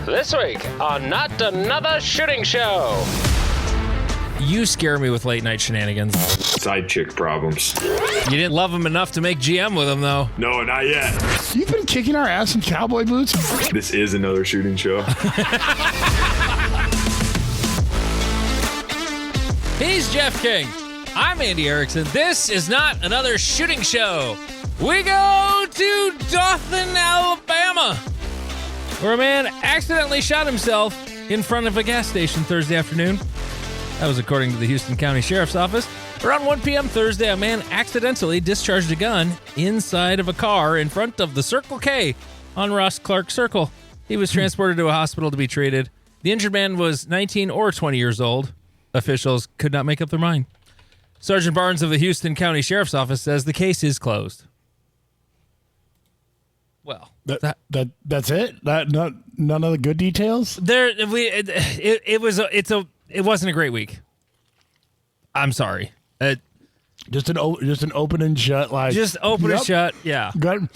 This week on Not Another Shooting Show. You scare me with late night shenanigans. Side chick problems. You didn't love him enough to make GM with him, though. No, not yet. You've been kicking our ass in cowboy boots? This is another shooting show. He's Jeff King. I'm Andy Erickson. This is Not Another Shooting Show. We go to Dothan, Alabama, where a man accidentally shot himself in front of a gas station Thursday afternoon. That was according to the Houston County Sheriff's Office. Around 1 p.m. Thursday, a man accidentally discharged a gun inside of a car in front of the Circle K on Ross Clark Circle. He was transported to a hospital to be treated. The injured man was 19 or 20 years old. Officials could not make up their mind. Sergeant Barnes of the Houston County Sheriff's Office says the case is closed. Well, That's it? None of the good details? It wasn't a great week. I'm sorry. Just an open and shut, like Just open and shut. Yeah. Gun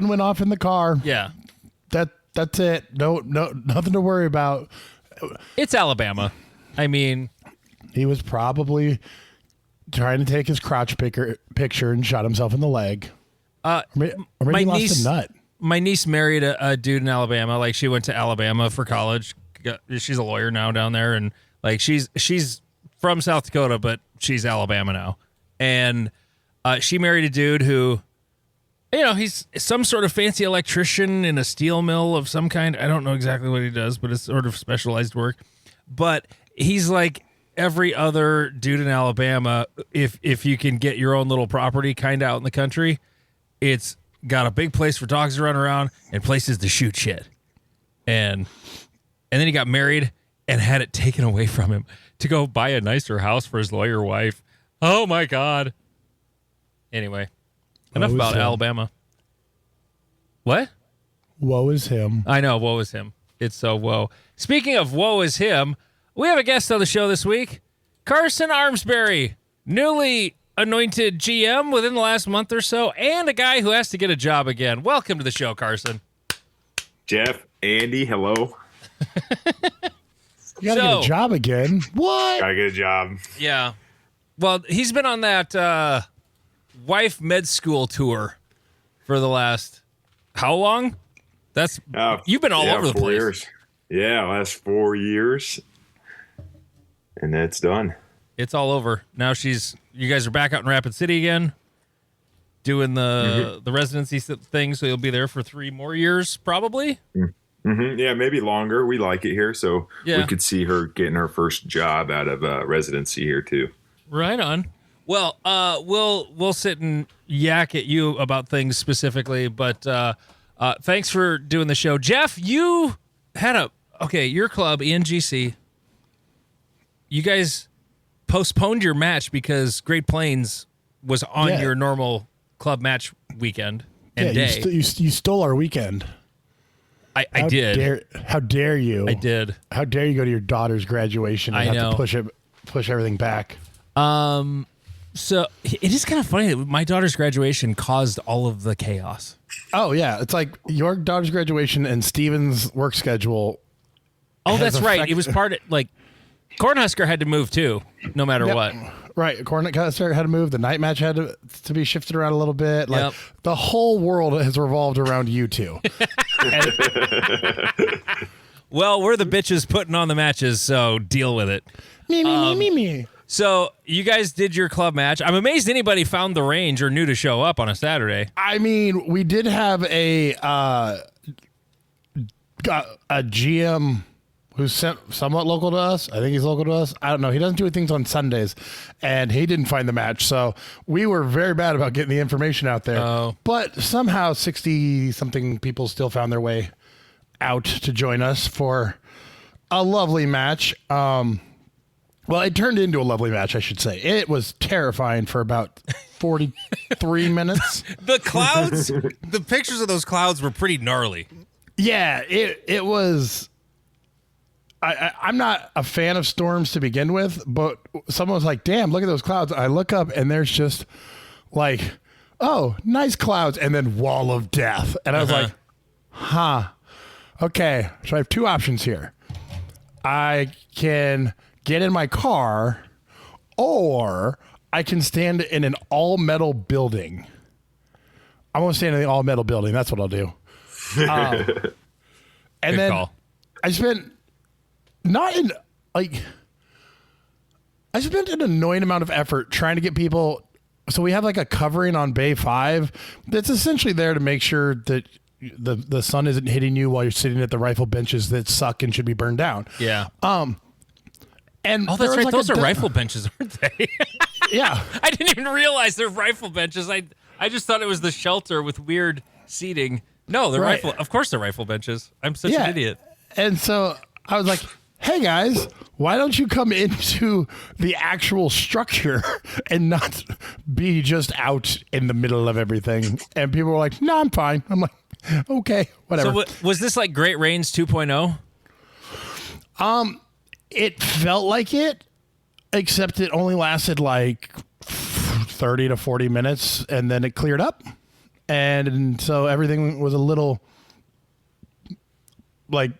went off in the car. Yeah. That's it. No, nothing to worry about. It's Alabama. I mean, He was probably trying to take his crotch picture and shot himself in the leg. Or maybe he lost a nut. My niece married a dude in Alabama. Like, she went to Alabama for college. She's a lawyer now down there, and like she's from South Dakota, but she's Alabama now. And she married a dude who, you know, he's some sort of fancy electrician in a steel mill of some kind. I don't know exactly what he does, but it's sort of specialized work. But he's like every other dude in Alabama. If you can get your own little property kind of out in the country, it's got a big place for dogs to run around and places to shoot shit. And then he got married and had it taken away from him to go buy a nicer house for his lawyer wife. Oh, my God. Anyway, enough about Alabama. What? Woe is him. I know, woe is him. It's so woe. Speaking of woe is him, we have a guest on the show this week, Carson Armsbury, newly anointed GM within the last month or so, and a guy who has to get a job again. Welcome to the show, Carson. Jeff, Andy, hello. You gotta get a job again. What? Gotta get a job. Yeah. Well, he's been on that wife med school tour for the last, how long? You've been all over the 4 place. Years. Yeah, last 4 years. And that's done. It's all over. Now you guys are back out in Rapid City again, doing the residency thing, so you'll be there for 3 more years, probably? Mm-hmm. Yeah, maybe longer. We like it here, so we could see her getting her first job out of residency here, too. Right on. Well, we'll sit and yak at you about things specifically, but thanks for doing the show. Jeff, you had your club, ENGC, you guys postponed your match because Great Plains was on your normal club match weekend and day. You stole our weekend. I did. How dare you? I did. How dare you go to your daughter's graduation and have to push everything back? So it is kind of funny that my daughter's graduation caused all of the chaos. Oh yeah, it's like your daughter's graduation and Steven's work schedule. Oh, that's right. It was part of like Cornhusker had to move too, no matter what. Right, Cornhusker had to move. The night match had to be shifted around a little bit. Like the whole world has revolved around you two. Well, we're the bitches putting on the matches, so deal with it. Me. So you guys did your club match. I'm amazed anybody found the range or knew to show up on a Saturday. I mean, we did have a GM who's somewhat local to us. I think he's local to us. I don't know. He doesn't do things on Sundays, and he didn't find the match. So we were very bad about getting the information out there. Oh. But somehow 60-something people still found their way out to join us for a lovely match. Well, it turned into a lovely match, I should say. It was terrifying for about 43 minutes. The clouds, the pictures of those clouds were pretty gnarly. Yeah, it was. I'm not a fan of storms to begin with, but someone was like, damn, look at those clouds. I look up and there's just like, oh, nice clouds, and then wall of death. And I was like, huh. okay, so I have two options here. I can get in my car, or I can stand in an all-metal building. I'm going to stand in the all-metal building. That's what I'll do. And Good then call. I spent an annoying amount of effort trying to get people. So we have like a covering on Bay 5 that's essentially there to make sure that the sun isn't hitting you while you're sitting at the rifle benches that suck and should be burned down. Yeah. And Oh, that's right. Those are rifle benches, aren't they? Yeah. I didn't even realize they're rifle benches. I just thought it was the shelter with weird seating. No, they're Right. rifle. Of course, they're rifle benches. I'm such an idiot. And so I was like, hey guys, why don't you come into the actual structure and not be just out in the middle of everything? And people were like, no, I'm fine. I'm like, okay, whatever. So was this like Great Rains 2.0? It felt like it, except it only lasted like 30 to 40 minutes and then it cleared up. And so everything was a little like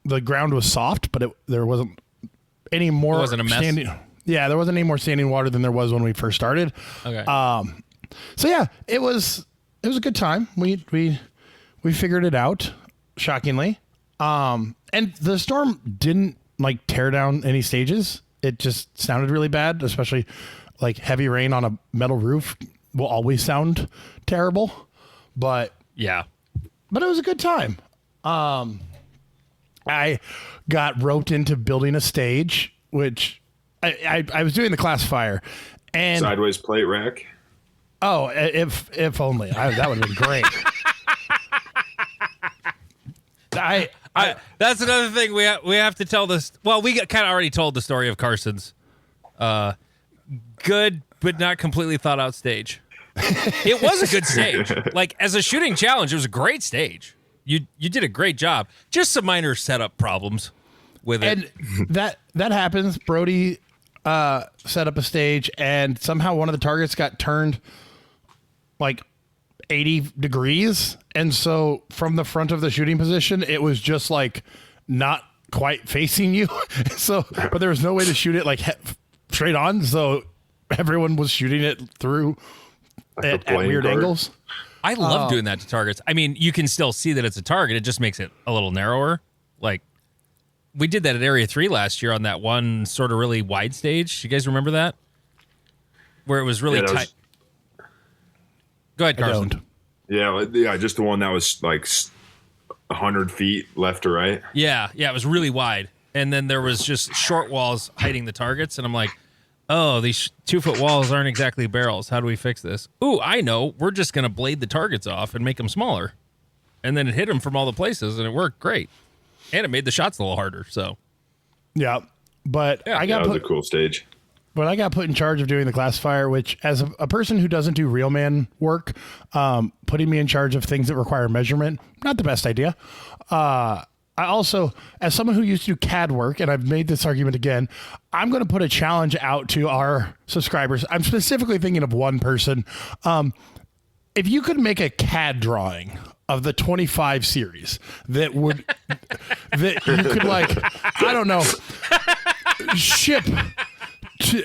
the ground was soft, but there wasn't any more. It wasn't a mess? Yeah, there wasn't any more standing water than there was when we first started. Okay. So yeah, it was a good time. We figured it out, shockingly. And the storm didn't like tear down any stages. It just sounded really bad, especially like heavy rain on a metal roof will always sound terrible. But yeah. it was a good time. I got roped into building a stage, which I was doing the classifier, and Sideways plate rack. oh, if only that would have been great. That's another thing we have to tell this. Well, we kind of already told the story of Carson's good but not completely thought out stage. It was a good stage. Like as a shooting challenge, it was a great stage. You did a great job. Just some minor setup problems with it. And that happens. Brody set up a stage, and somehow one of the targets got turned like 80 degrees, and so from the front of the shooting position, it was just like not quite facing you. So, but there was no way to shoot it like straight on. So everyone was shooting it through at weird angles. I love doing that to targets. I mean, you can still see that it's a target. It just makes it a little narrower. Like we did that at Area 3 last year on that one sort of really wide stage. You guys remember that? Where it was really tight. Go ahead, Carson. Yeah, just the one that was like 100 feet left to right. Yeah, it was really wide. And then there was just short walls hiding the targets. And I'm like, oh, these 2-foot walls aren't exactly barrels. How do we fix this? Ooh, I know. We're just going to blade the targets off and make them smaller. And then it hit them from all the places, and it worked great. And it made the shots a little harder, so. Yeah, but that was a cool stage. But I got put in charge of doing the classifier, which as a person who doesn't do real man work, putting me in charge of things that require measurement, not the best idea. I also, as someone who used to do CAD work, and I've made this argument again, I'm going to put a challenge out to our subscribers. I'm specifically thinking of one person. If you could make a CAD drawing of the 25 series that would, that you could like, I don't know, ship to,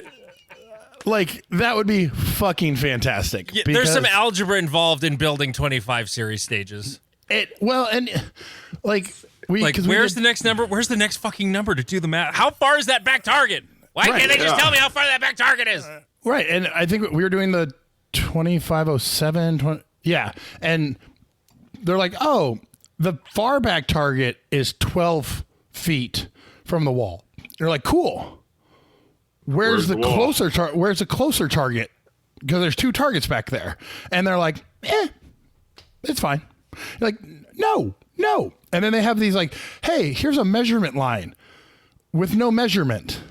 like, that would be fucking fantastic. Yeah, there's some algebra involved in building 25 series stages. Where's the next number? Where's the next fucking number to do the math? How far is that back target? Why can't they just tell me how far that back target is? Right, and I think we were doing the 2507. Yeah, and they're like, oh, the far back target is 12 feet from the wall. You're like, cool. Where's the closer target? Where's the closer target? Because there's two targets back there, and they're like, it's fine. You're like, no. And then they have these like, hey, here's a measurement line with no measurement.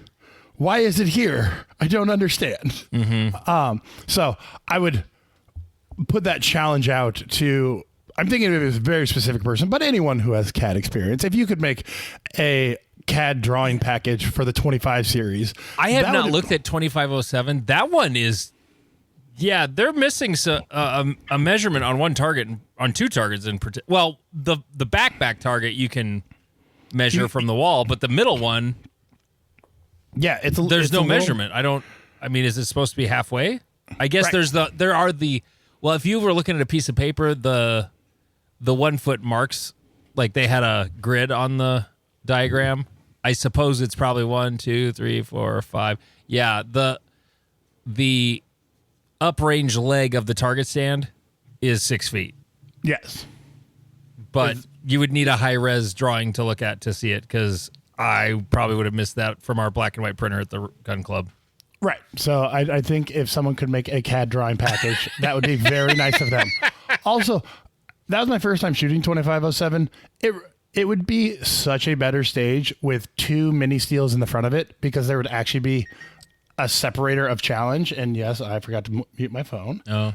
Why is it here? I don't understand. Mm-hmm. So I would put that challenge out to, I'm thinking of a very specific person, but anyone who has CAD experience. If you could make a CAD drawing package for the 25 series. I have not looked at 2507. That one is Yeah, they're missing a measurement on one target, on two targets in particular. Well, the back target you can measure from the wall, but the middle one, yeah, there's no measurement. Is it supposed to be halfway? I guess right. Well, if you were looking at a piece of paper, the 1 foot marks, like they had a grid on the diagram. I suppose it's probably 1, 2, 3, 4, 5. Yeah, the uprange leg of the target stand is 6 feet. Yes. But you would need a high-res drawing to look at to see it, because I probably would have missed that from our black and white printer at the gun club. Right. So I think if someone could make a CAD drawing package, that would be very nice of them. Also, that was my first time shooting 2507. It would be such a better stage with 2 mini steels in the front of it, because there would actually be a separator of challenge. And yes, I forgot to mute my phone. Oh.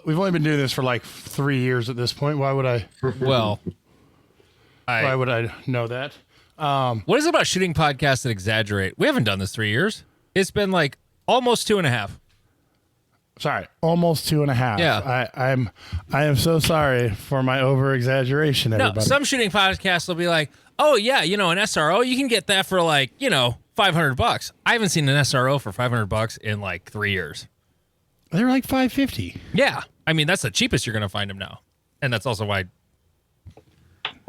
We've only been doing this for like 3 years at this point. Why would I? Well, why would I know that? What is it about shooting podcasts that exaggerate? We haven't done this 3 years. It's been like almost 2.5. Sorry, almost 2.5. Yeah, I am so sorry for my over exaggeration. Everybody. No, some shooting podcasts will be like, oh yeah, an SRO, you can get that for like $500. I haven't seen an SRO for $500 in like 3 years. They're like $550. Yeah, I mean that's the cheapest you're gonna find them now, and that's also why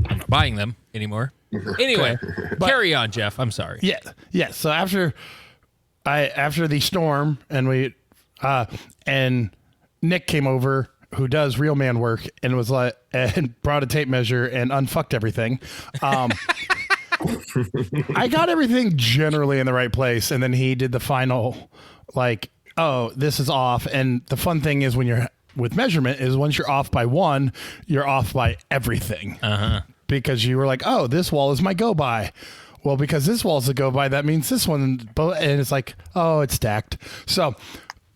I'm not buying them anymore. Anyway, carry on, Jeff. I'm sorry. Yeah. So after the storm, and Nick came over, who does real man work, and was like, and brought a tape measure and unfucked everything. I got everything generally in the right place, and then he did the final, like, oh, this is off. And the fun thing is when you're with measurement is once you're off by 1, you're off by everything. Because you were like, oh, this wall is my go by. Well, because this wall's a go by, that means this one, and it's like, oh, it's stacked. So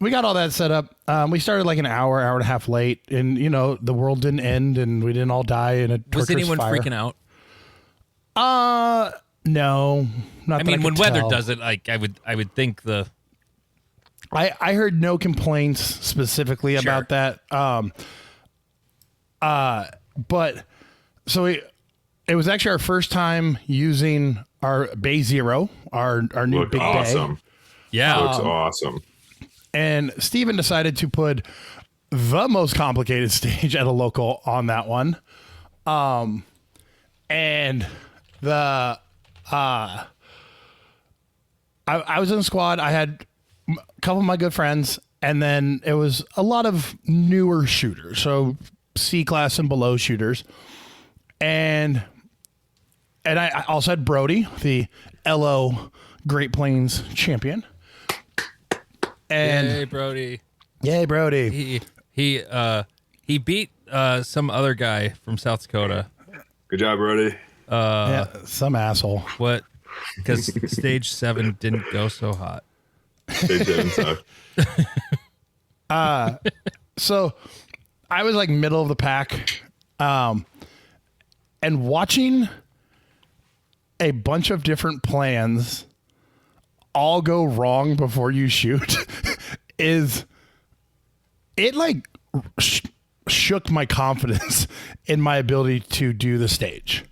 we got all that set up. We started like an hour and a half late, and the world didn't end, and we didn't all die in a torturous fire. Was anyone freaking out? No. Not. I mean, when weather does it, like I would think the. I heard no complaints specifically about that. But so it was actually our first time using our Bay Zero, our new Looked big awesome. Bay. Yeah. Looks awesome. And Steven decided to put the most complicated stage at a local on that one. And the I was in the squad. I had a couple of my good friends, and then it was a lot of newer shooters, so C-class and below shooters. And I also had Brody, the LO Great Plains champion. And yay, Brody! Yay, Brody! He beat some other guy from South Dakota. Good job, Brody. Yeah, some asshole. What? Because stage 7 didn't go so hot. It didn't suck. So I was like middle of the pack, and watching a bunch of different plans all go wrong before you shoot is it like shook my confidence in my ability to do the stage.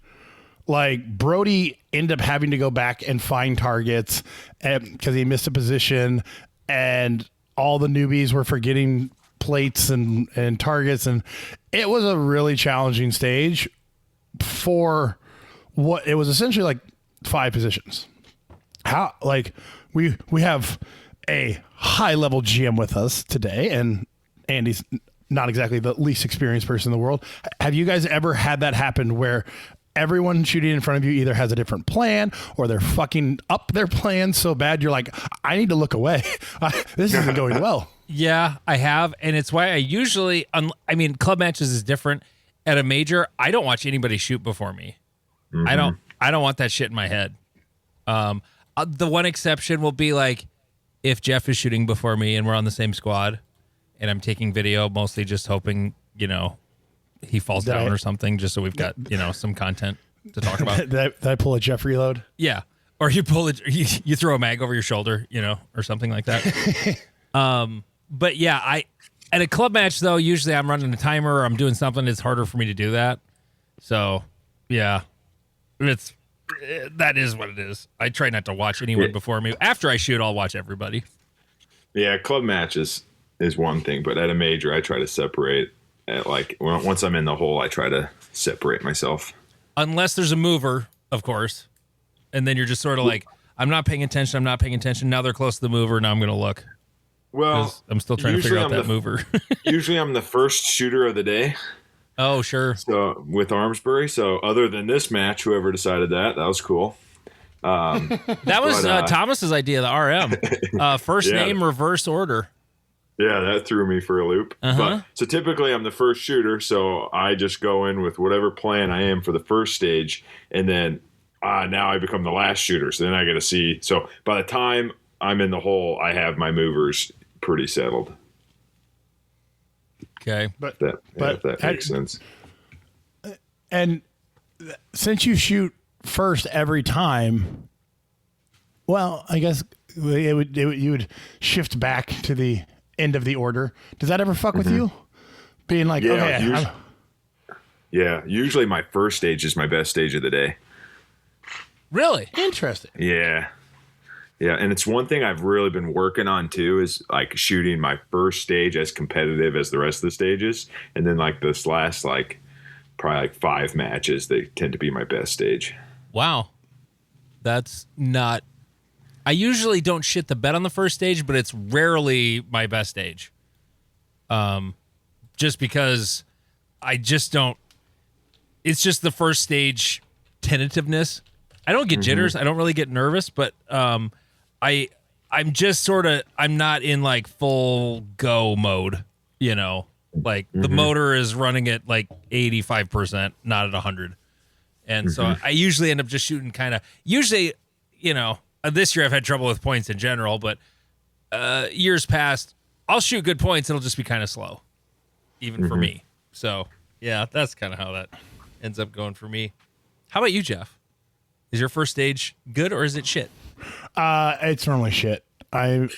Like Brody ended up having to go back and find targets because he missed a position, and all the newbies were forgetting plates and targets, and it was a really challenging stage for what it was essentially like 5 positions. How like we have a high level GM with us today, and Andy's not exactly the least experienced person in the world. Have you guys ever had that happen where everyone shooting in front of you either has a different plan or they're fucking up their plan so bad you're like, I need to look away. This isn't going well. Yeah, I have, and it's why I usually club matches is different. At a major, I don't watch anybody shoot before me. Mm-hmm. I don't want that shit in my head. The one exception will be like if Jeff is shooting before me and we're on the same squad and I'm taking video, mostly just hoping, he falls down or something, just so we've got, some content to talk about. Did I pull a Jeff reload? Yeah. Or you pull it, you throw a mag over your shoulder, or something like that. But yeah, at a club match though, usually I'm running a timer or I'm doing something. It's harder for me to do that. So yeah, that is what it is. I try not to watch anyone before me. After I shoot, I'll watch everybody. Yeah, club matches is one thing, but at a major, I try to separate. Once I'm in the hole, I try to separate myself. Unless there's a mover, of course, and then you're just sort of like, I'm not paying attention. Now they're close to the mover. Now I'm going to look. Well, I'm still trying to figure out that mover. Usually I'm the first shooter of the day. Oh, sure. So with Armsbury. So other than this match, whoever decided that was cool. That was Thomas's idea, the RM. First name, reverse order. Yeah, that threw me for a loop. But so typically I'm the first shooter, so I just go in with whatever plan I am for the first stage, and then now I become the last shooter. So then I get to see. So by the time I'm in the hole, I have my movers pretty settled. Okay, but if that makes sense. And since you shoot first every time, well, I guess you would shift back to the end of the order. Does that ever fuck with you? Being like, usually my first stage is my best stage of the day. Really? Interesting. Yeah, and it's one thing I've really been working on too, is like shooting my first stage as competitive as the rest of the stages, and then like this last probably like 5 matches, they tend to be my best stage. Wow. That's not... I usually don't shit the bed on the first stage, but it's rarely my best stage. Just because I just don't... It's just the first stage tentativeness. I don't get jitters. I don't really get nervous, but I'm just sort of... I'm not in like full go mode, you know? Like the motor is running at like 85%, not at 100. And so I usually end up just shooting kind of... Usually, you know... This year I've had trouble with points in general, but years past, I'll shoot good points. It'll just be kind of slow, even for me. So, yeah, that's kind of how that ends up going for me. How about you, Jeff? Is your first stage good or is it shit? It's normally shit. At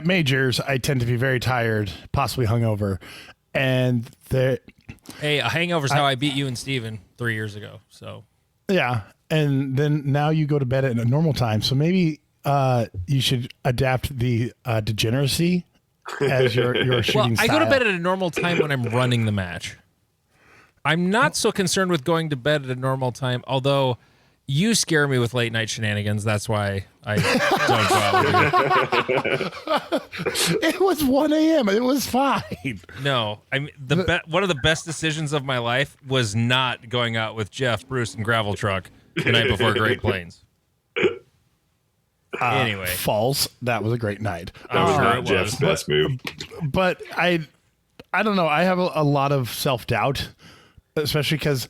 majors, I tend to be very tired, possibly hungover. And Hey, a hangover's how I beat you and Steven 3 years ago. So, yeah. And then now you go to bed at a normal time. So maybe you should adapt the degeneracy as your shooting style. I go to bed at a normal time when I'm running the match. I'm not so concerned with going to bed at a normal time, although you scare me with late night shenanigans. That's why I don't go out with you. It was 1 a.m. It was fine. No, I mean one of the best decisions of my life was not going out with Jeff, Bruce, and Gravel Truck the night before Great Plains. Anyway, false. That was a great night. That was not Jeff's best move. But I don't know. I have a lot of self-doubt, especially because,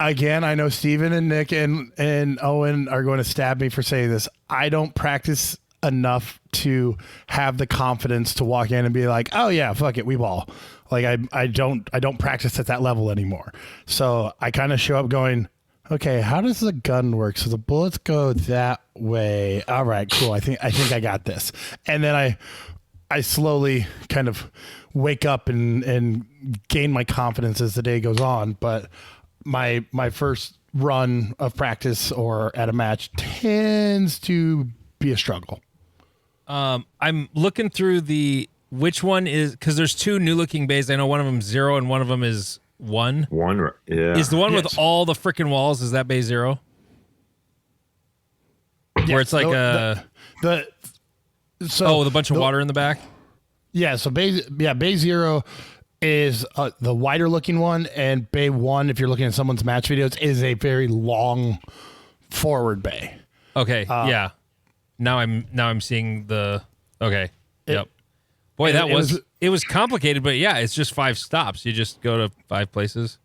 again, I know Steven and Nick and Owen are going to stab me for saying this. I don't practice enough to have the confidence to walk in and be like, oh yeah, fuck it, we ball. Like I don't practice at that level anymore. So I kind of show up going, okay, how does the gun work? So the bullets go that way. All right, cool. I think I got this. And then I slowly kind of wake up and gain my confidence as the day goes on. But my first run of practice or at a match tends to be a struggle. I'm looking through which one is, because there's 2 new looking bays. I know one of them is 0 and one of them is 1. Yeah. Is the one with all the freaking walls, is that bay 0? Where it's like the bunch of water in the back? Yeah, so bay 0 is the wider looking one, and bay 1, if you're looking at someone's match videos, is a very long forward bay. Okay, yeah. Now I'm seeing the Yep. Boy, it was complicated, but yeah, it's just 5 stops. You just go to 5 places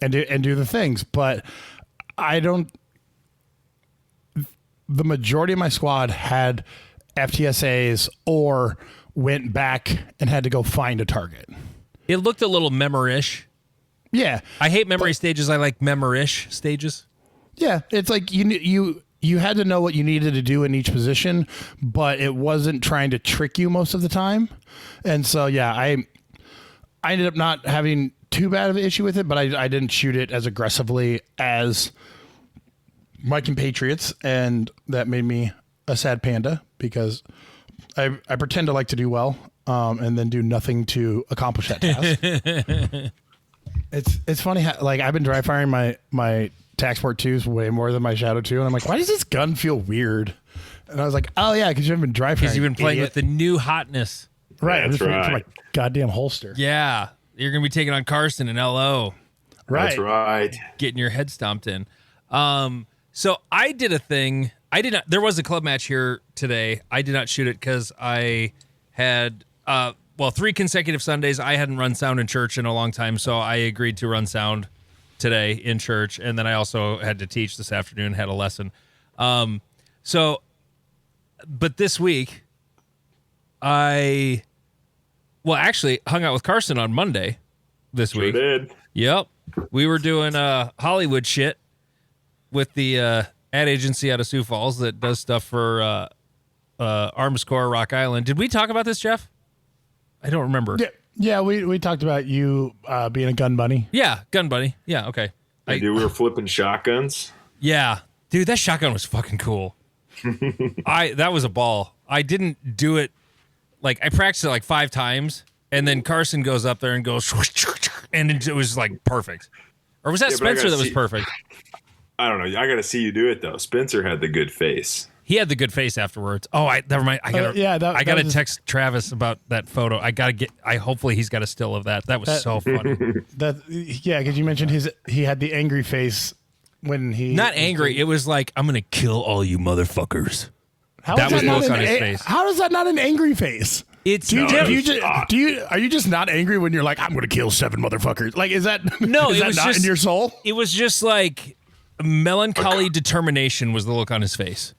and do the things. But I don't. The majority of my squad had FTSAs or went back and had to go find a target. It looked a little memory-ish. Yeah, I hate memory stages. I like memory-ish stages. Yeah, it's like you you had to know what you needed to do in each position, but it wasn't trying to trick you most of the time. And so, yeah, I ended up not having too bad of an issue with it, but I didn't shoot it as aggressively as my compatriots, and that made me a sad panda because I pretend to like to do well, and then do nothing to accomplish that task. It's funny how, like, I've been dry firing my Tac Sport 2s way more than my Shadow 2, and I'm like, why does this gun feel weird? And I was like, oh yeah, because you haven't been dry firing. Because you've been playing with the new hotness. Right, I'm just waiting for my goddamn holster. Yeah, you're gonna be taking on Carson and LO. Right, that's right. Getting your head stomped in. So I did a thing. I did not. There was a club match here today. I did not shoot it because I had 3 consecutive Sundays I hadn't run sound in church in a long time, so I agreed to run sound today in church, and then I also had to teach this afternoon. Had a lesson. But this week I actually hung out with Carson on Monday this week. Did. Yep. We were doing Hollywood shit with the ad agency out of Sioux Falls that does stuff for Arms Corps, Rock Island. Did we talk about this, Jeff? I don't remember. Yeah, we talked about you being a gun bunny. Yeah, gun bunny. Yeah, okay. We were flipping shotguns. Yeah. Dude, that shotgun was fucking cool. That was a ball. I didn't do it, like, I practiced it like 5 times, and then Carson goes up there and goes, and it was like perfect. Or was that Spencer that was perfect? I don't know. I got to see you do it though. Spencer had the good face. He had the good face afterwards. Oh, never mind. I gotta text Travis about that photo. Hopefully he's got a still of that. That was so funny. Because you mentioned he had the angry face when he not angry. It was like, I'm gonna kill all you motherfuckers. That was the look on his face. How is that not an angry face? Are you just not angry when you're like, I'm gonna kill 7 motherfuckers? Like, is that no? Is It that was not just in your soul? It was just like melancholy determination was the look on his face.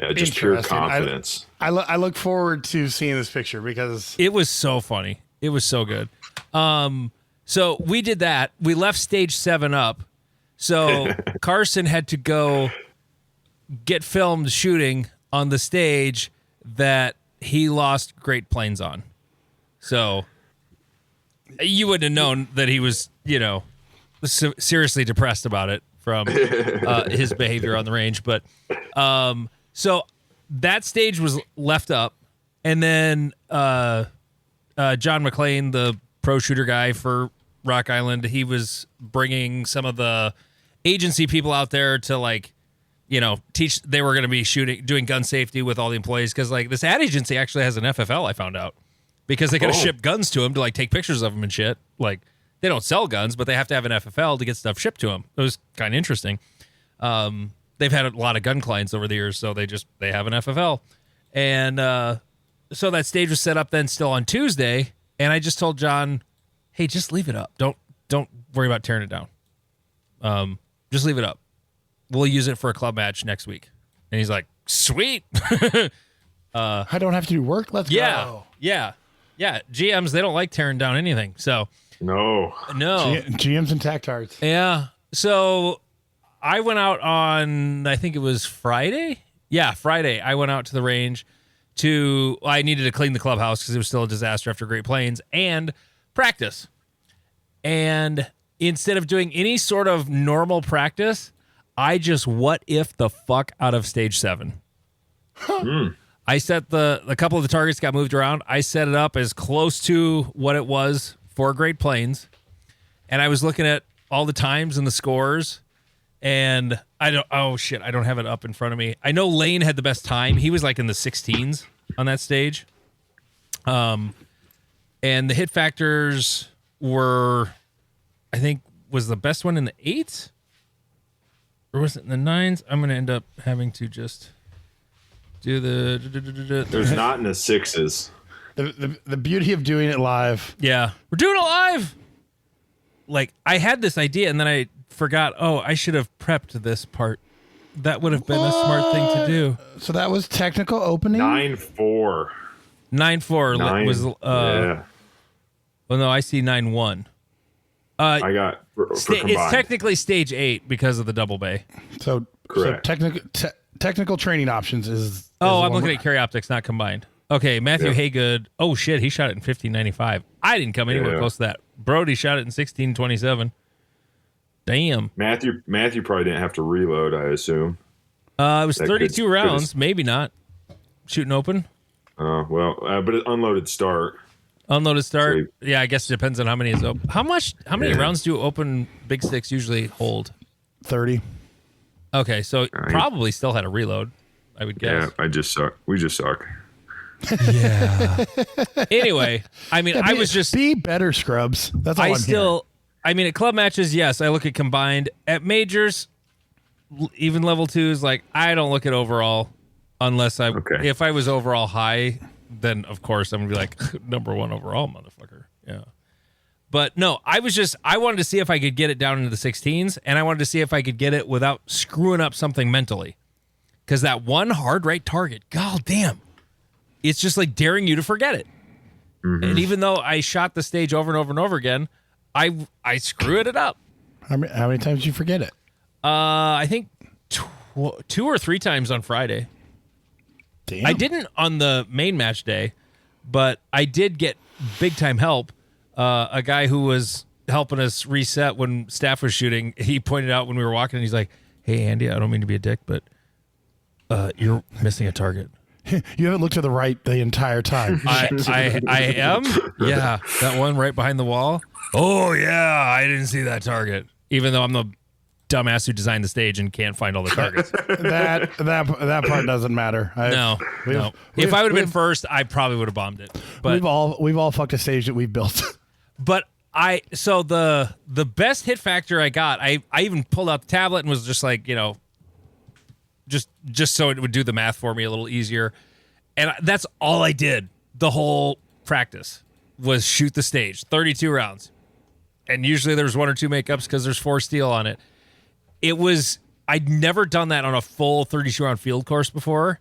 Yeah, just pure confidence. I look forward to seeing this picture because it was so funny. It was so good. So we did that. We left stage 7 up. So Carson had to go get filmed shooting on the stage that he lost Great Plains on. So you wouldn't have known that he was, seriously depressed about it from his behavior on the range. But so that stage was left up, and then John McClain, the pro shooter guy for Rock Island, he was bringing some of the agency people out there to teach. They were going to be doing gun safety with all the employees because this ad agency actually has an FFL. I found out because they got to ship guns to them to take pictures of them and shit. They don't sell guns, but they have to have an FFL to get stuff shipped to them. It was kind of interesting. They've had a lot of gun clients over the years, so they have an FFL. And so that stage was set up then still on Tuesday, and I just told John, hey, just leave it up. Don't worry about tearing it down. Just leave it up. We'll use it for a club match next week. And he's like, sweet. I don't have to do work. Let's go. Yeah. GMs, they don't like tearing down anything. So no. GMs and tactards. Yeah. So I went out on, I think it was Friday. Yeah, Friday. I went out to the range I needed to clean the clubhouse because it was still a disaster after Great Plains and practice. And instead of doing any sort of normal practice, I just what if the fuck out of stage 7. I set a couple of the targets got moved around. I set it up as close to what it was for Great Plains. And I was looking at all the times and the scores. And I don't have it up in front of me. I know Lane had the best time. He was in the 16s on that stage. And the hit factors were, I think, was the best one in the 8s? Or was it in the 9s? I'm going to end up having to just do the... There's not in the 6s. The beauty of doing it live. Yeah. We're doing it live! I had this idea, and then I forgot, I should have prepped this part. That would have been a smart thing to do. So that was technical opening? 9-4. 9-4 was... yeah. Well, no, I see 9-1. I got... It's technically stage 8 because of the double bay. So correct. So technical training options is. Oh, I'm looking at carry optics, not combined. Okay, Matthew Haygood. Oh shit, he shot it in 1595. I didn't come anywhere close to that. Brody shot it in 1627. Damn. Matthew probably didn't have to reload, I assume. It was 32 rounds, maybe not. Shooting open. But it unloaded start. Unloaded start. So yeah, I guess it depends on how many is open. How many rounds do open big sticks usually hold? 30. Okay, so probably still had a reload, I would guess. Yeah, I just suck. We just suck. Yeah. Anyway, I mean, I was just be better, scrubs. That's all I'm hearing. I mean, at club matches, yes, I look at combined. At majors, even level 2s, like I don't look at overall unless if I was overall high, then of course I'm gonna be like number 1 overall, motherfucker. Yeah. But no, I wanted to see if I could get it down into the 16s, and I wanted to see if I could get it without screwing up something mentally. Because that one hard right target, god damn, it's just like daring you to forget it. Mm-hmm. And even though I shot the stage over and over and over again, I screwed it up. How many times did you forget it? I think 2 or 3 times on Friday. Damn. I didn't on the main match day, but I did get big time help. A guy who was helping us reset when staff was shooting, he pointed out when we were walking, and he's like, "Hey, Andy, I don't mean to be a dick, but you're missing a target." You haven't looked to the right the entire time. I am? Yeah, that one right behind the wall. Oh, yeah, I didn't see that target, even though I'm the dumbass who designed the stage and can't find all the targets. that part doesn't matter. No. If I would have been first, I probably would have bombed it. But we've all fucked a stage that we've built. But so the best hit factor I got, I even pulled out the tablet and was just like, just so it would do the math for me a little easier. And that's all I did the whole practice was shoot the stage, 32 rounds. And usually there's 1 or 2 makeups because there's 4 steel on it. I'd never done that on a full 32 round field course before.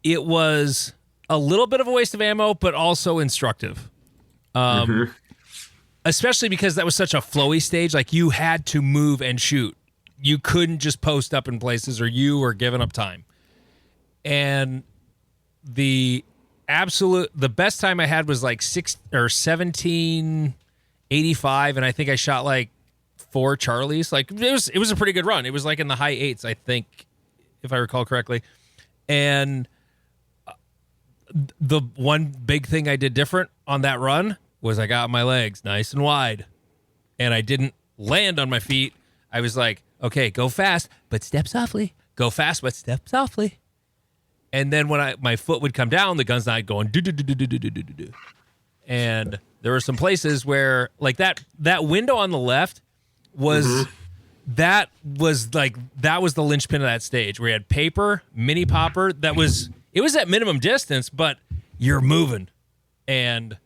It was a little bit of a waste of ammo, but also instructive. Especially because that was such a flowy stage. Like you had to move and shoot. You couldn't just post up in places or you were giving up time. And the best time I had was like 1785, and I think I shot like 4 Charlies. Like it was a pretty good run. It was like in the high 8s, I think, if I recall correctly. And the one big thing I did different on that run was I got my legs nice and wide, and I didn't land on my feet. I was like, okay, go fast, but step softly. Go fast, but step softly. And then when my foot would come down, the gun's not going do. And there were some places where, like that window on the left was that was the linchpin of that stage where you had paper, mini popper. It was at minimum distance, but you're moving, and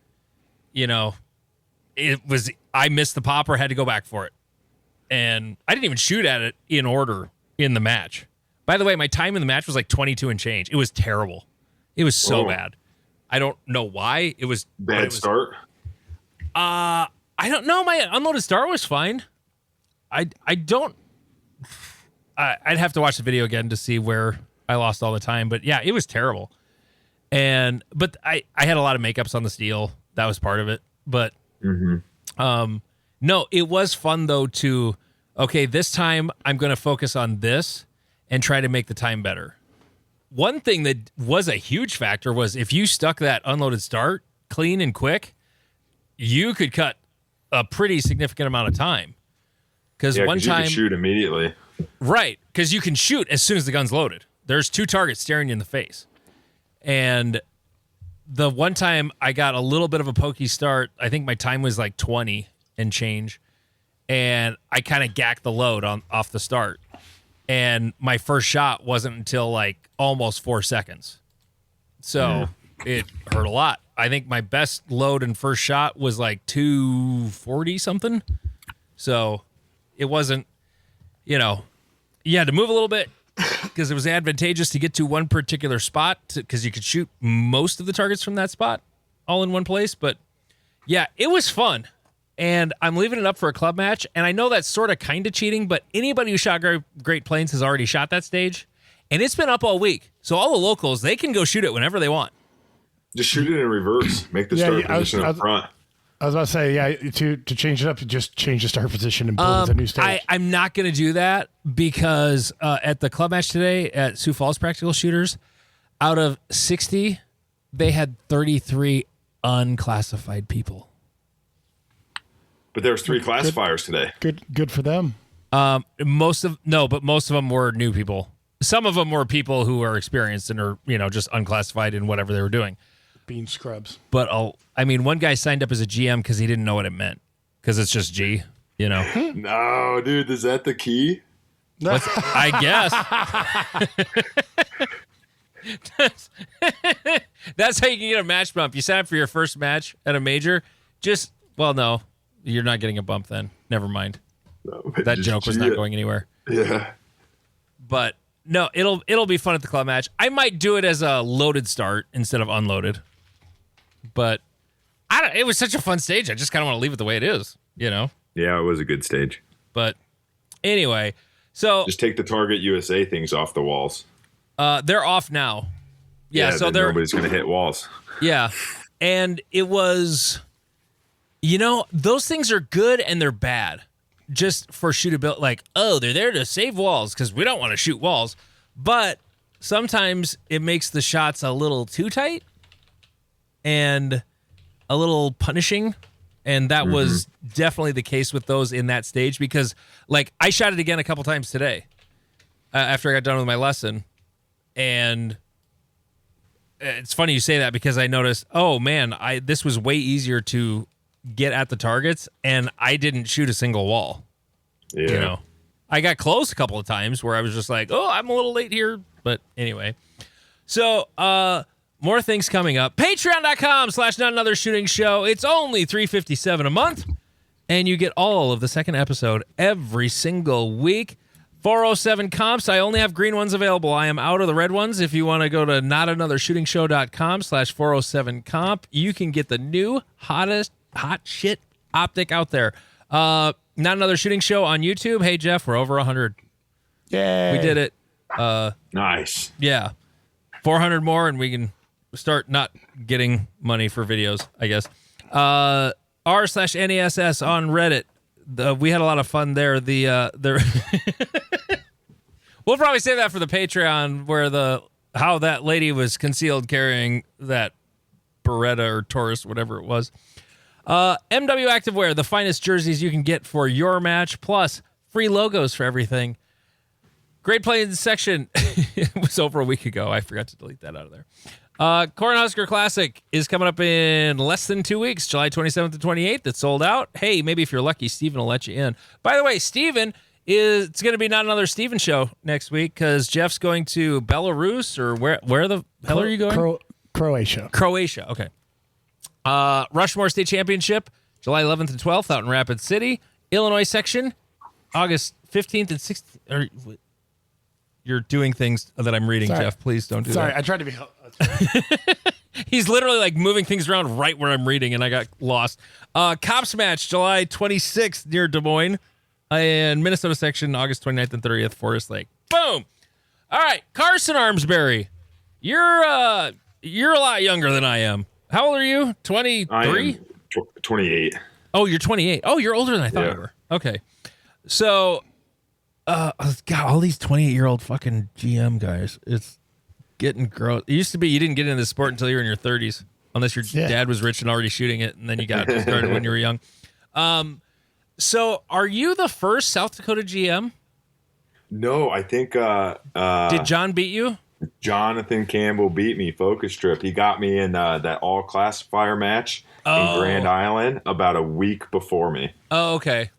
I missed the popper, had to go back for it. And I didn't even shoot at it in order in the match. By the way, my time in the match was like 22 and change. It was terrible. It was so bad. I don't know why. It was bad start. I don't know. My unloaded start was fine. I'd have to watch the video again to see where I lost all the time. But yeah, it was terrible. But I had a lot of makeups on the steel. That was part of it. But no, it was fun though this time I'm going to focus on this and try to make the time better. One thing that was a huge factor was if you stuck that unloaded start clean and quick, you could cut a pretty significant amount of time. Because one time you can shoot immediately. Right, because you can shoot as soon as the gun's loaded. There's 2 targets staring you in the face. And the one time I got a little bit of a pokey start, I think my time was like 20 and change, and I kind of gacked the load off the start. And my first shot wasn't until like almost 4 seconds. So it hurt a lot. I think my best load and first shot was like 240 something. So it wasn't, you had to move a little bit because it was advantageous to get to one particular spot because you could shoot most of the targets from that spot all in one place. But yeah, it was fun. And I'm leaving it up for a club match. And I know that's sort of kind of cheating, but anybody who shot Great Plains has already shot that stage. And it's been up all week. So all the locals, they can go shoot it whenever they want. Just shoot it in reverse. Make the start position up front. I was about to say, yeah, to change it up, you just change the start position and build a new stage. I'm not going to do that because at the club match today at Sioux Falls Practical Shooters, out of 60, they had 33 unclassified people. But there's 3 classifiers today. Good for them. Most of them were new people. Some of them were people who are experienced and are, just unclassified in whatever they were doing. Being scrubs. But one guy signed up as a GM because he didn't know what it meant. Because it's just G, No, dude, is that the key? I guess. That's how you can get a match bump. You sign up for your first match at a major. No, you're not getting a bump then. Never mind. No, that joke was not going anywhere. Yeah. But no, it'll be fun at the club match. I might do it as a loaded start instead of unloaded. But it was such a fun stage. I just kind of want to leave it the way it is, Yeah, it was a good stage. But anyway, so just take the Target USA things off the walls. They're off now. Yeah, so nobody's going to hit walls. Yeah. And it was those things are good and they're bad. Just for shootability, like, they're there to save walls because we don't want to shoot walls. But sometimes it makes the shots a little too tight and a little punishing. And that was definitely the case with those in that stage because, like, I shot it again a couple times today after I got done with my lesson. And it's funny you say that because I noticed, this was way easier to get at the targets, and I didn't shoot a single wall. Yeah. I got close a couple of times where I was just like, I'm a little late here. But anyway. So, more things coming up. Patreon.com/NotAnotherShootingShow. It's only $3.57 a month, and you get all of the second episode every single week. 407 comps. I only have green ones available. I am out of the red ones. If you want to go to NotAnotherShootingShow.com/407comp, you can get the new hot shit optic out there. Not Another Shooting Show on YouTube. Hey, Jeff, we're over 100. Yay. We did it. Nice. Yeah. 400 more, and we can start not getting money for videos, I guess. r/NESS on Reddit. We had a lot of fun there. We'll probably save that for the Patreon, where how that lady was concealed carrying that Beretta or Taurus, whatever it was. MW Activewear, the finest jerseys you can get for your match, plus free logos for everything. Great Plains section. It was over a week ago. I forgot to delete that out of there. Cornhusker Classic is coming up in less than 2 weeks, July 27th to 28th. It's sold out. Hey, maybe if you're lucky, Steven will let you in. By the way, Steven it's going to be Not Another Steven show next week because Jeff's going to Belarus, or where the hell are you going? Croatia. Okay. Rushmore State Championship, July 11th and 12th out in Rapid City. Illinois section, August 15th and 16th. You're doing things that I'm reading, Sorry. Jeff. Please don't do that. Sorry, I tried to be... He's literally like moving things around right where I'm reading, and I got lost. Cops match, July 26th near Des Moines. And Minnesota section, August 29th and 30th, Forest Lake. Boom! All right, Carson Armsbury. You're a lot younger than I am. How old are you? 23? I am 28. Oh, you're 28. Oh, you're older than I thought you were. Okay. So, God, all these 28-year-old fucking GM guys, it's getting gross. It used to be you didn't get into the sport until you were in your 30s, unless your dad was rich and already shooting it, and then you got started when you were young. So, are you the first South Dakota GM? No, I think... Did John beat you? Jonathan Campbell beat me, focus strip. He got me in that all-classifier match in Grand Island about a week before me. Oh, okay.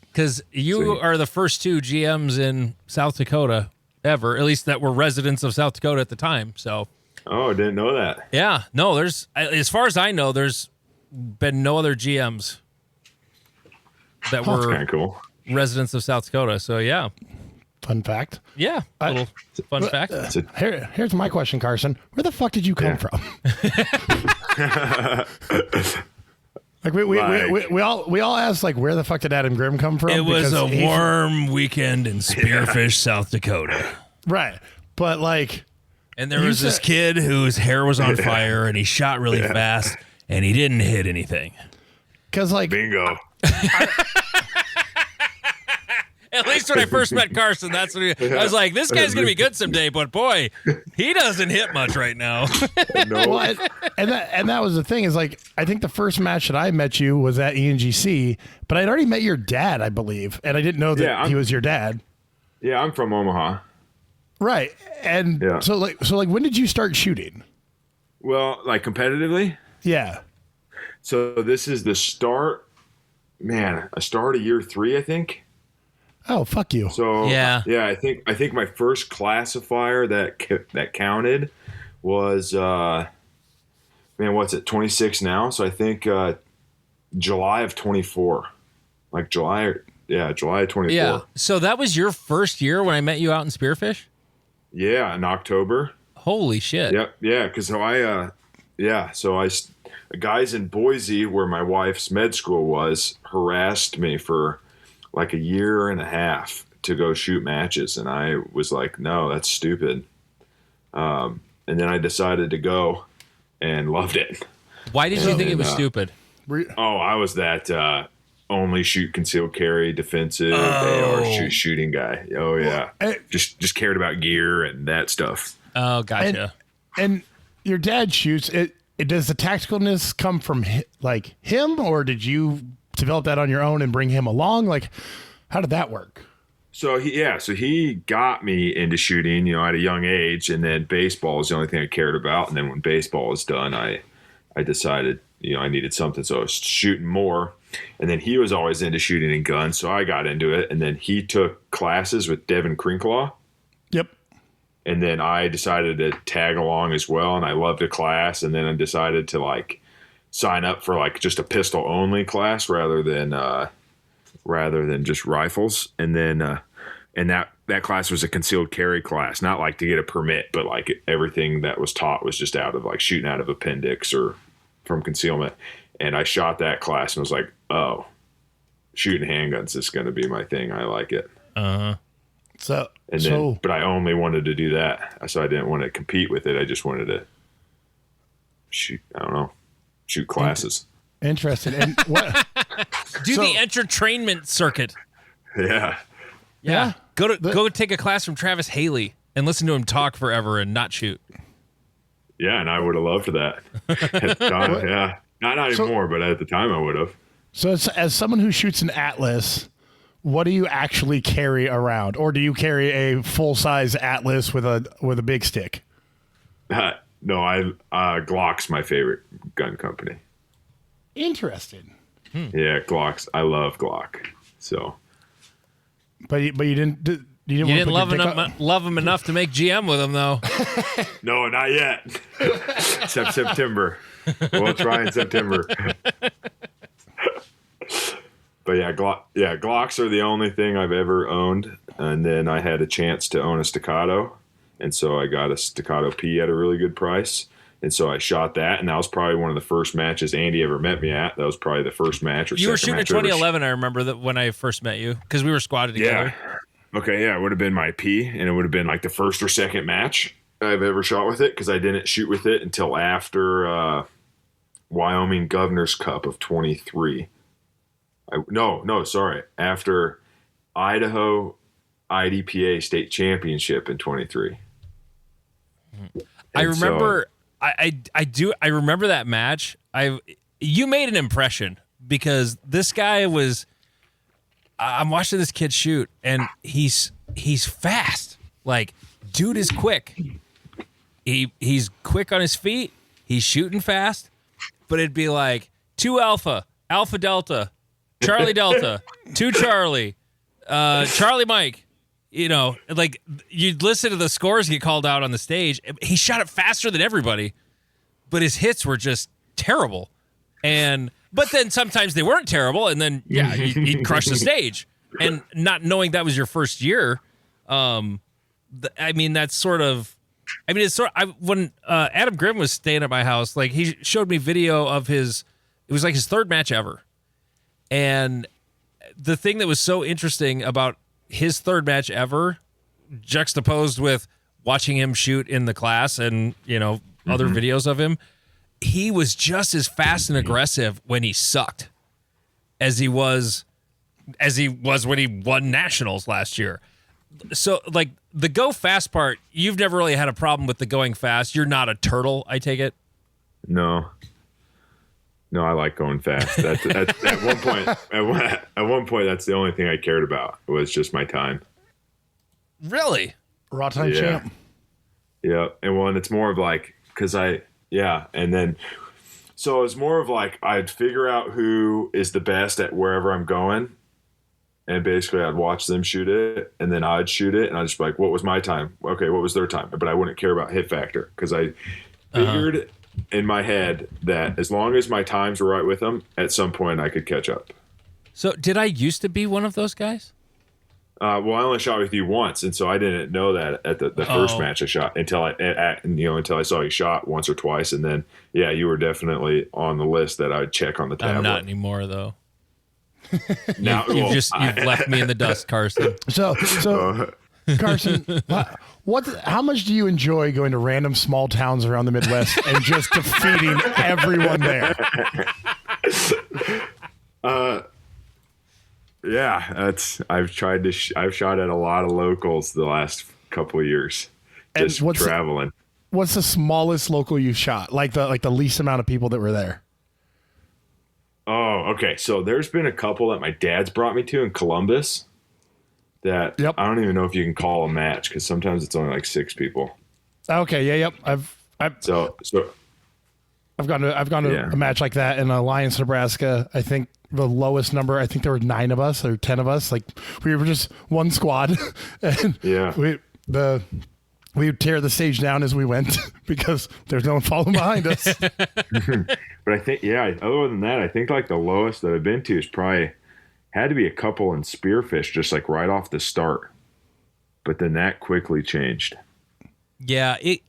Because you are the first two GMs in South Dakota ever, at least that were residents of South Dakota at the time. So, oh, I didn't know that. Yeah, no, there's, as far as I know, there's been no other GMs that were kind of cool residents of South Dakota. So, yeah. Fun fact. Yeah, little fun fact. Here's my question, Carson. Where the fuck did you come from? Like we all asked, like, where the fuck did Adam Grimm come from? It was a warm weekend in Spearfish, South Dakota. Right. But like, and there was this kid whose hair was on fire, and he shot really fast, and he didn't hit anything. Because like, bingo. At least when I first met Carson, that's what I was like, this guy's going to be good someday, but boy, he doesn't hit much right now. No. well, and that was the thing is like, I think the first match that I met you was at ENGC, but I'd already met your dad, I believe, and I didn't know that he was your dad. Yeah, I'm from Omaha. Right. And so like when did you start shooting? Well, like competitively? Yeah. So this is the start, man, a start of year 3, I think. Oh, fuck you. So I think my first classifier that counted was what's it, 26 now? So I think July of 24. Like July of 24. Yeah. So that was your first year when I met you out in Spearfish? Yeah, in October. Holy shit. Yep. Yeah, because guys in Boise, where my wife's med school was, harassed me for like a year and a half to go shoot matches. And I was like, no, that's stupid. And then I decided to go and loved it. Why did you think it was stupid? I was that only shoot concealed carry defensive AR shooting guy. Oh yeah. Just cared about gear and that stuff. Oh, gotcha. And your dad shoots it. Does the tacticalness come from like him, or did you develop that on your own and bring him along? Like, how did that work? So he got me into shooting, at a young age, and then baseball is the only thing I cared about. And then when baseball was done, I decided, I needed something. So I was shooting more. And then he was always into shooting and guns. So I got into it. And then he took classes with Devin Crinklaw. Yep. And then I decided to tag along as well. And I loved the class. And then I decided to sign up for just a pistol only class rather than just rifles. And then and that class was a concealed carry class, not to get a permit, but everything that was taught was just out of shooting out of appendix or from concealment. And I shot that class and was like, oh, shooting handguns is going to be my thing. I like it. But I only wanted to do that. So I didn't want to compete with it. I just wanted to shoot classes. Interesting. And what? The entertainment circuit. Yeah. Yeah. Go take a class from Travis Haley and listen to him talk forever and not shoot. Yeah, and I would have loved that at the time. Yeah. Not anymore, but at the time I would have. So as someone who shoots an Atlas, what do you actually carry around? Or do you carry a full-size Atlas with a big stick? No, Glock's my favorite gun company. Interesting. Yeah, Glock's. I love Glock. So, but you didn't. You didn't love him enough to make GM with him, though. No, not yet. Except September. We'll try in September. But Glocks are the only thing I've ever owned. And then I had a chance to own a Staccato. And so I got a Staccato P at a really good price. And so I shot that. And that was probably one of the first matches Andy ever met me at. That was probably the first match. You were shooting in 2011, I remember, that when I first met you. Because we were squatted together. Yeah. Okay, yeah, it would have been my P. And it would have been the first or second match I've ever shot with it. Because I didn't shoot with it until after Wyoming Governor's Cup of 23. Sorry. After Idaho IDPA State Championship in 23. I remember. I remember that match. You made an impression because this guy was. I'm watching this kid shoot, and he's fast. Dude is quick. He's quick on his feet. He's shooting fast, but it'd be 2 Alpha, Alpha Delta, Charlie Delta, 2 Charlie, Charlie Mike. You'd listen to the scores get called out on the stage. He shot it faster than everybody, but his hits were just terrible. But then sometimes they weren't terrible, and then he'd crush the stage. And not knowing that was your first year, that's sort of. When Adam Grimm was staying at my house, he showed me video of his. It was his third match ever, and the thing that was so interesting about his third match ever, juxtaposed with watching him shoot in the class and, other videos of him, he was just as fast and aggressive when he sucked as he was when he won nationals last year. So, like, the go fast part, you've never really had a problem with the going fast. You're not a turtle, I take it? No, I like going fast. That's at one point. At one point, that's the only thing I cared about was just my time. Really? Raw time champ. Yeah, and it's more of like and then so it's more of like I'd figure out who is the best at wherever I'm going, and basically I'd watch them shoot it, and then I'd shoot it, and I'd just be like, what was my time? Okay, what was their time? But I wouldn't care about hit factor because I figured in my head that as long as my times were right with them, at some point I could catch up. So did I used to be one of those guys? Well, I only shot with you once, and so I didn't know that at the first match I shot until I saw you shot once or twice, and then you were definitely on the list that I would check on the tablet. I'm not anymore though. Now, you've left me in the dust, Carson. So Carson, how much do you enjoy going to random small towns around the Midwest and just defeating everyone there? I've shot at a lot of locals the last couple of years, just traveling. What's the smallest local you shot? Like the least amount of people that were there? Oh, okay. So there's been a couple that my dad's brought me to in Columbus that I don't even know if you can call a match because sometimes it's only like 6 people. Okay. Yeah. Yep. I've gone to a match like that in Alliance, Nebraska. I think the lowest number, I think there were 9 of us or 10 of us. Like we were just one squad, and we would tear the stage down as we went because there's no one following behind us. But I think, other than that, I think like the lowest that I've been to is probably had to be a couple in Spearfish, just like right off the start. But then that quickly changed. Yeah. It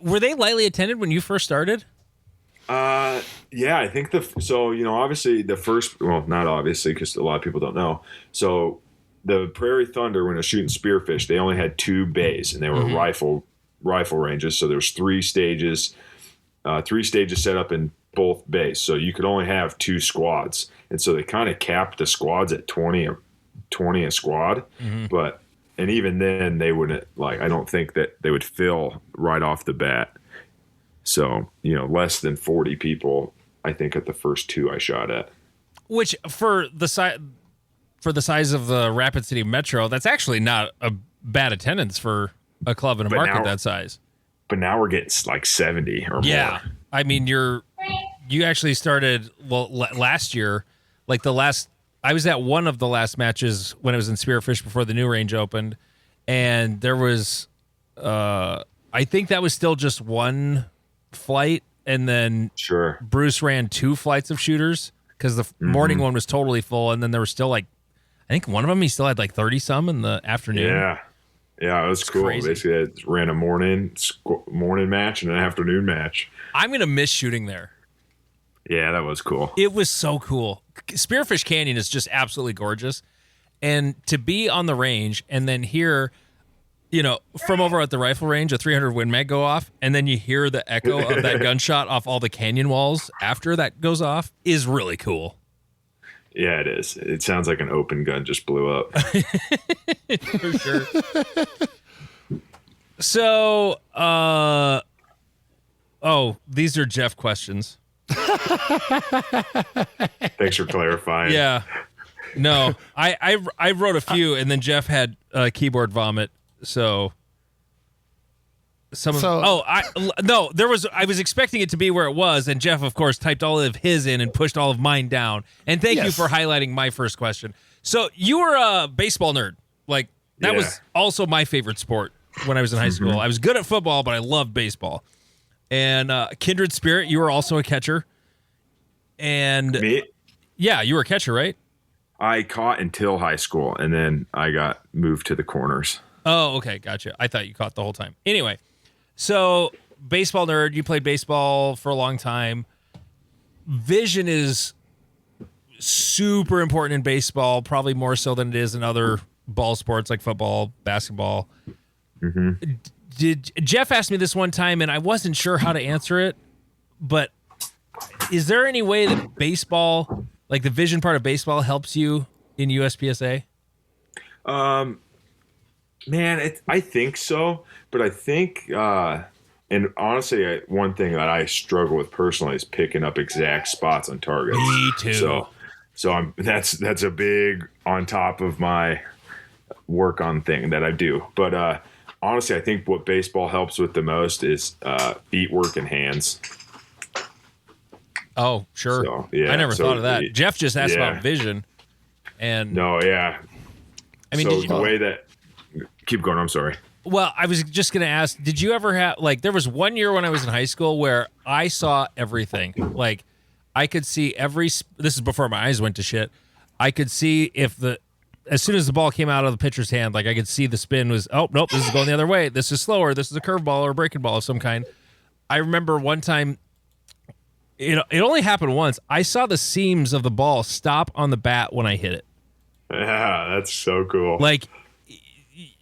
were they lightly attended when you first started? I think obviously the first, well, not obviously because a lot of people don't know. So the Prairie Thunder, when it was shooting Spearfish, they only had 2 bays and they were rifle ranges. So there's 3 stages set up in both bays. So you could only have 2 squads. And so they kind of capped the squads at 20 a squad. Mm-hmm. And even then they wouldn't, I don't think that they would fill right off the bat. So, less than 40 people, I think, at the first 2 I shot at. Which for the size of the Rapid City Metro, that's actually not a bad attendance for a club in a market that size. But now we're getting like 70 or more. Yeah. I mean, you actually started last year, I was at one of the last matches when it was in Spearfish before the new range opened, and there was I think that was still just one flight, and then Bruce ran 2 flights of shooters because the morning one was totally full, and then there was still I think one of them he still had 30 some in the afternoon. Yeah, it was cool. Crazy. Basically, I ran a morning match and an afternoon match. I'm gonna miss shooting there. Yeah, that was cool. It was so cool. Spearfish Canyon is just absolutely gorgeous, and to be on the range and then hear, from over at the rifle range, a 300 Win Mag go off, and then you hear the echo of that gunshot off all the canyon walls after that goes off is really cool. Yeah, it is. It sounds like an open gun just blew up. For sure. So, these are Jeff questions. Thanks for clarifying. Yeah. No, I wrote a few, and then Jeff had keyboard vomit. So I was expecting it to be where it was, and Jeff, of course, typed all of his in and pushed all of mine down. And thank you for highlighting my first question. So you were a baseball nerd. That was also my favorite sport when I was in high school. I was good at football, but I loved baseball. And kindred spirit, you were also a catcher. And me? Yeah, you were a catcher, right? I caught until high school, and then I got moved to the corners. Oh, okay, gotcha. I thought you caught the whole time. Anyway, so baseball nerd, you played baseball for a long time. Vision is super important in baseball, probably more so than it is in other ball sports like football, basketball. Did Jeff asked me this one time, and I wasn't sure how to answer it, but is there any way that baseball, like the vision part of baseball, helps you in USPSA? Man, I think so, but I think, and honestly, one thing that I struggle with personally is picking up exact spots on targets. Me too. So that's a big on top of my work on thing that I do. But honestly, I think what baseball helps with the most is feet work and hands. Oh, sure. So, yeah, I never thought of that. Jeff just asked yeah. about vision, and no, yeah. I mean, so the way that keep going. I'm sorry. Well, I was just going to ask, did you ever have, like, there was one year when I was in high school where I saw everything. Like, I could see this is before my eyes went to shit. I could see as soon as the ball came out of the pitcher's hand, like, I could see the spin was, oh, nope, this is going the other way. This is slower. This is a curveball or a breaking ball of some kind. I remember one time, it only happened once. I saw the seams of the ball stop on the bat when I hit it. Yeah, that's so cool. Like,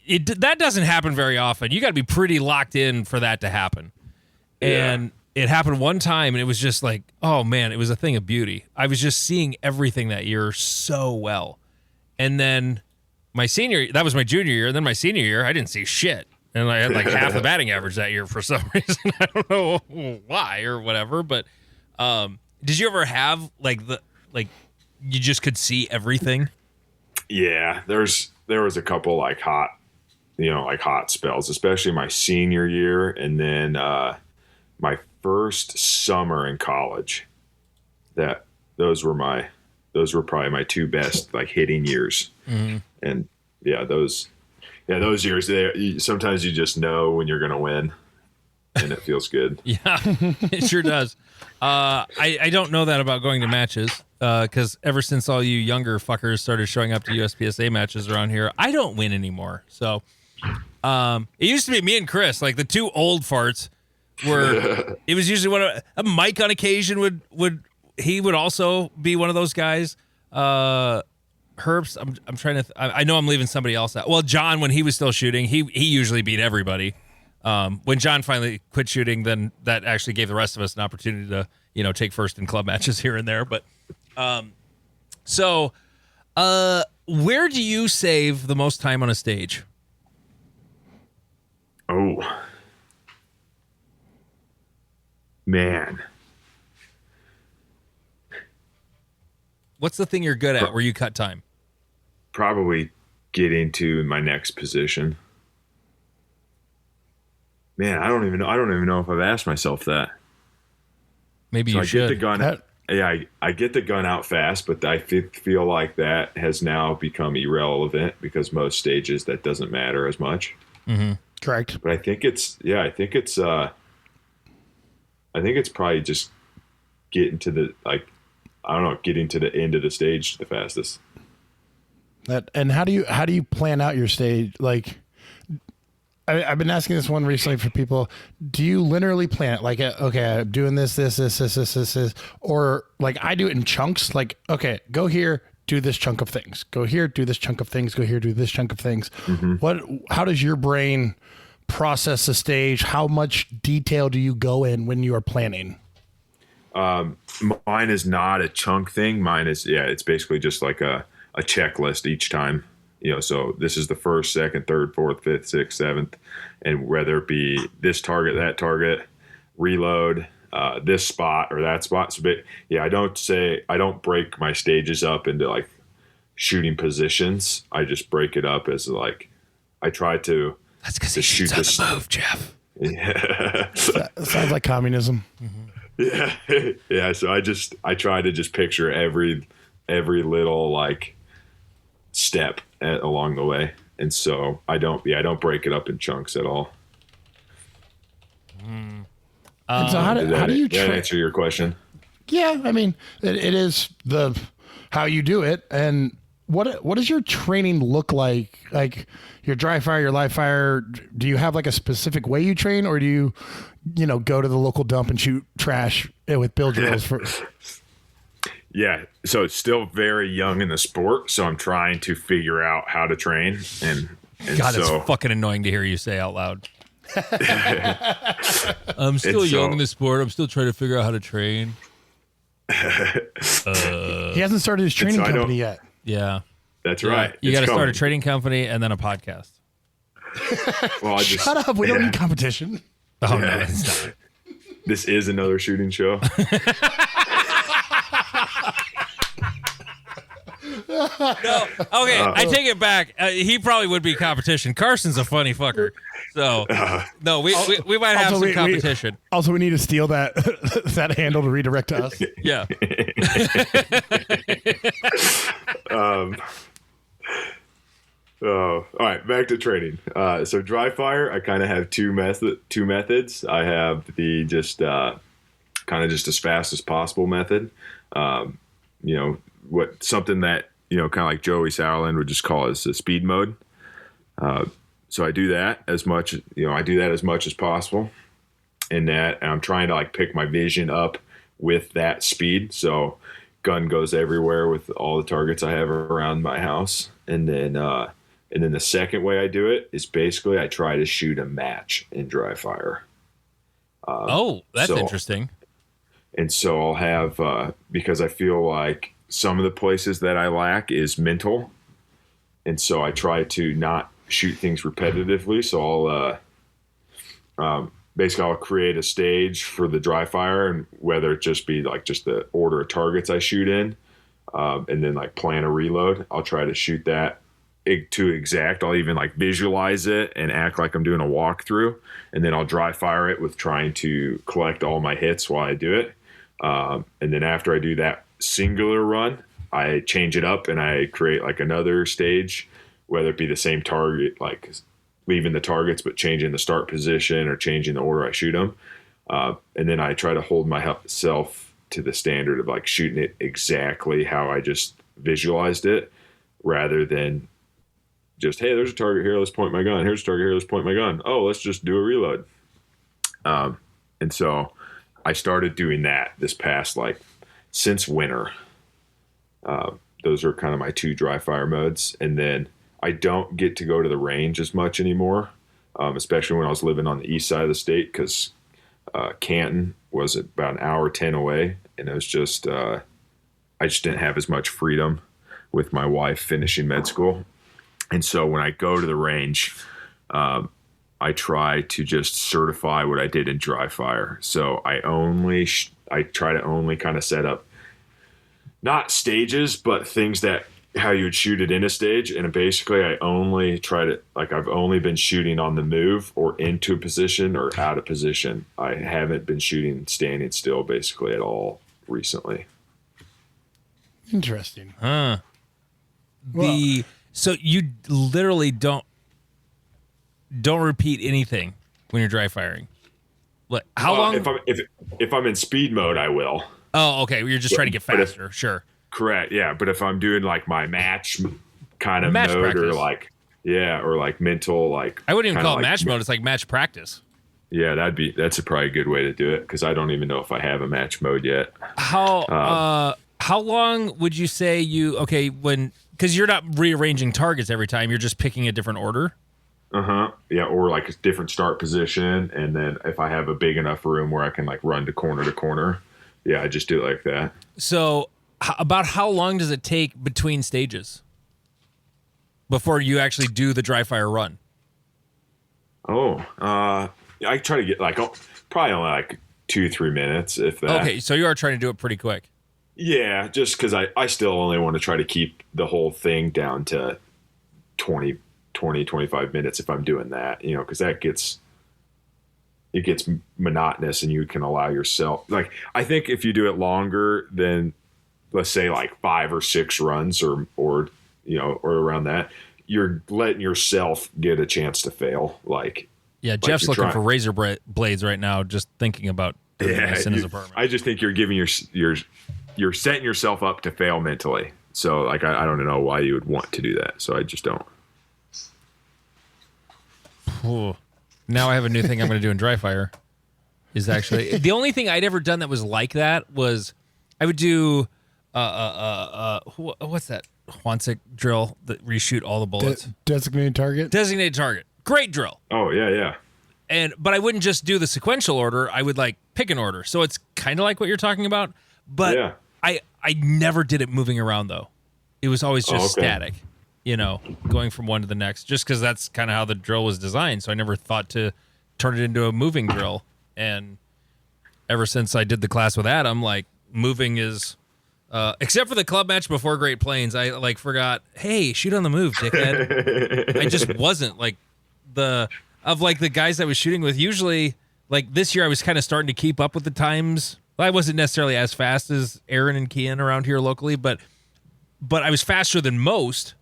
that doesn't happen very often. You got to be pretty locked in for that to happen. And it happened one time, and it was just like, oh, man, it was a thing of beauty. I was just seeing everything that year so well. And then that was my junior year. And then my senior year, I didn't see shit. And I had like half the batting average that year for some reason. I don't know why or whatever. But did you ever have you just could see everything? Yeah, there was a couple like hot spells, especially my senior year, and then my first summer in college. Those were probably my two best like hitting years. Mm-hmm. And those years, sometimes you just know when you're gonna win, and it feels good. Yeah, it sure does. I don't know that about going to matches. Because ever since all you younger fuckers started showing up to USPSA matches around here, I don't win anymore. So it used to be me and Chris, like the two old farts. It was usually Mike on occasion would also be one of those guys. Herbst, I'm trying to. I know I'm leaving somebody else out. Well, John, when he was still shooting, he usually beat everybody. When John finally quit shooting, then that actually gave the rest of us an opportunity to take first in club matches here and there, but. Where do you save the most time on a stage? Oh, man. What's the thing you're good at where you cut time? Probably getting to my next position. Man, I don't even know if I've asked myself that. Maybe you should. I get the gun. I get the gun out fast, but I feel like that has now become irrelevant because most stages that doesn't matter as much. Mm-hmm. Correct. But I think it's probably just getting to the end of the stage the fastest. And how do you plan out your stage? Like, I've been asking this one recently for people. Do you literally plan it? Like, okay, I'm doing this, or like I do it in chunks. Like, okay, go here, do this chunk of things. Go here, do this chunk of things. Go here, do this chunk of things. Mm-hmm. How does your brain process the stage? How much detail do you go in when you are planning? Mine is not a chunk thing. Mine is, it's basically just like a checklist each time. So this is the first, second, third, fourth, fifth, sixth, seventh, and whether it be this target, that target, reload, this spot or that spot. So, I don't break my stages up into like shooting positions. I just break it up as like I try to. That's because he shoots on the move, Jeff. Yeah, sounds like communism. Mm-hmm. Yeah. So I try to just picture every little like step along the way, and so I don't break it up in chunks at all. And so how do you answer your question? Yeah, I mean it is how you do it, and what does your training look like? Like your dry fire, your live fire. Do you have like a specific way you train, or do you go to the local dump and shoot trash with bill drills for? Yeah, so it's still very young in the sport, so I'm trying to figure out how to train, and And God, so, that's fucking annoying to hear you say out loud. I'm still young in the sport. I'm still trying to figure out how to train. He hasn't started his training company yet. Yeah. That's right. You got to start a coming. trading company and then a podcast. Well, Shut up. We don't need competition. Oh, no, it's not. This is another shooting show. No, okay, I take it back. He probably would be competition. Carson's a funny fucker. So, no, we might have some competition. Also, we need to steal that that handle to redirect to us. Yeah. All right, back to training. So dry fire, I kind of have two methods. I have the just kind of just as fast as possible method. Something that kind of like Joey Sauerland would just call as a speed mode. So I do that as much. I do that as much as possible. And I'm trying to like pick my vision up with that speed. So gun goes everywhere with all the targets I have around my house, and then the second way I do it is basically I try to shoot a match in dry fire. That's interesting. And so I'll have, because I feel like some of the places that I lack is mental. And so I try to not shoot things repetitively. So I'll create a stage for the dry fire, and whether it just be like just the order of targets I shoot in, and then like plan a reload. I'll try to shoot that to exact. I'll even like visualize it and act like I'm doing a walkthrough, and then I'll dry fire it with trying to collect all my hits while I do it. And then after I do that singular run, I change it up and I create like another stage, whether it be the same target, like leaving the targets but changing the start position or changing the order I shoot them. And then I try to hold myself to the standard of like shooting it exactly how I just visualized it, rather than just, hey, there's a target here, let's point my gun. Here's a target here, let's point my gun. Oh, let's just do a reload. And so I started doing that this past, since winter. Those are kind of my two dry fire modes. And then I don't get to go to the range as much anymore, especially when I was living on the east side of the state, because Canton was about an hour 10 away. And it was just, I just didn't have as much freedom with my wife finishing med school. And so when I go to the range, I try to just certify what I did in dry fire. So I try to only kind of set up not stages, but things that how you would shoot it in a stage. And basically I only try to, I've only been shooting on the move or into a position or out of position. I haven't been shooting standing still basically at all recently. Interesting. So you literally don't repeat anything when you're dry firing. How long? If I'm in speed mode, I will. Oh, okay. You're just trying to get faster. Sure. Correct. Yeah. But if I'm doing my match kind of match mode practice. or mental, I wouldn't even call it match mode. It's like match practice. Yeah, that's probably a good way to do it, because I don't even know if I have a match mode yet. How long would you say because you're not rearranging targets every time, you're just picking a different order? Yeah, or a different start position, and then if I have a big enough room where I can run to corner, yeah, I just do it like that. So, about how long does it take between stages before you actually do the dry fire run? I try to get probably only 2-3 minutes, if that. Okay, so you are trying to do it pretty quick. Yeah, just because I still only want to try to keep the whole thing down to 20-25 minutes if I'm doing that, because it gets monotonous, and you can allow yourself, I think if you do it longer than, let's say 5 or 6 runs or around that, you're letting yourself get a chance to fail. Jeff's looking for razor blades right now, just thinking about doing this in his apartment. I just think you're giving you're setting yourself up to fail mentally. So I don't know why you would want to do that. So I just don't. Ooh. Now I have a new thing I'm going to do in dry fire. Is actually the only thing I'd ever done that was like that was I would do what's that? Hwansik drill that reshoot all the bullets. Designated target. Designated target. Great drill. Oh yeah. But I wouldn't just do the sequential order. I would like pick an order. So it's kind of like what you're talking about. But Yeah. I never did it moving around though. It was always just static, going from one to the next, just because that's kind of how the drill was designed. So I never thought to turn it into a moving drill. And ever since I did the class with Adam, like moving is, except for the club match before Great Plains, I like forgot, hey, shoot on the move, dickhead. I just wasn't like the guys I was shooting with. Usually, like this year, I was kind of starting to keep up with the times. Well, I wasn't necessarily as fast as Aaron and Kian around here locally, but I was faster than most,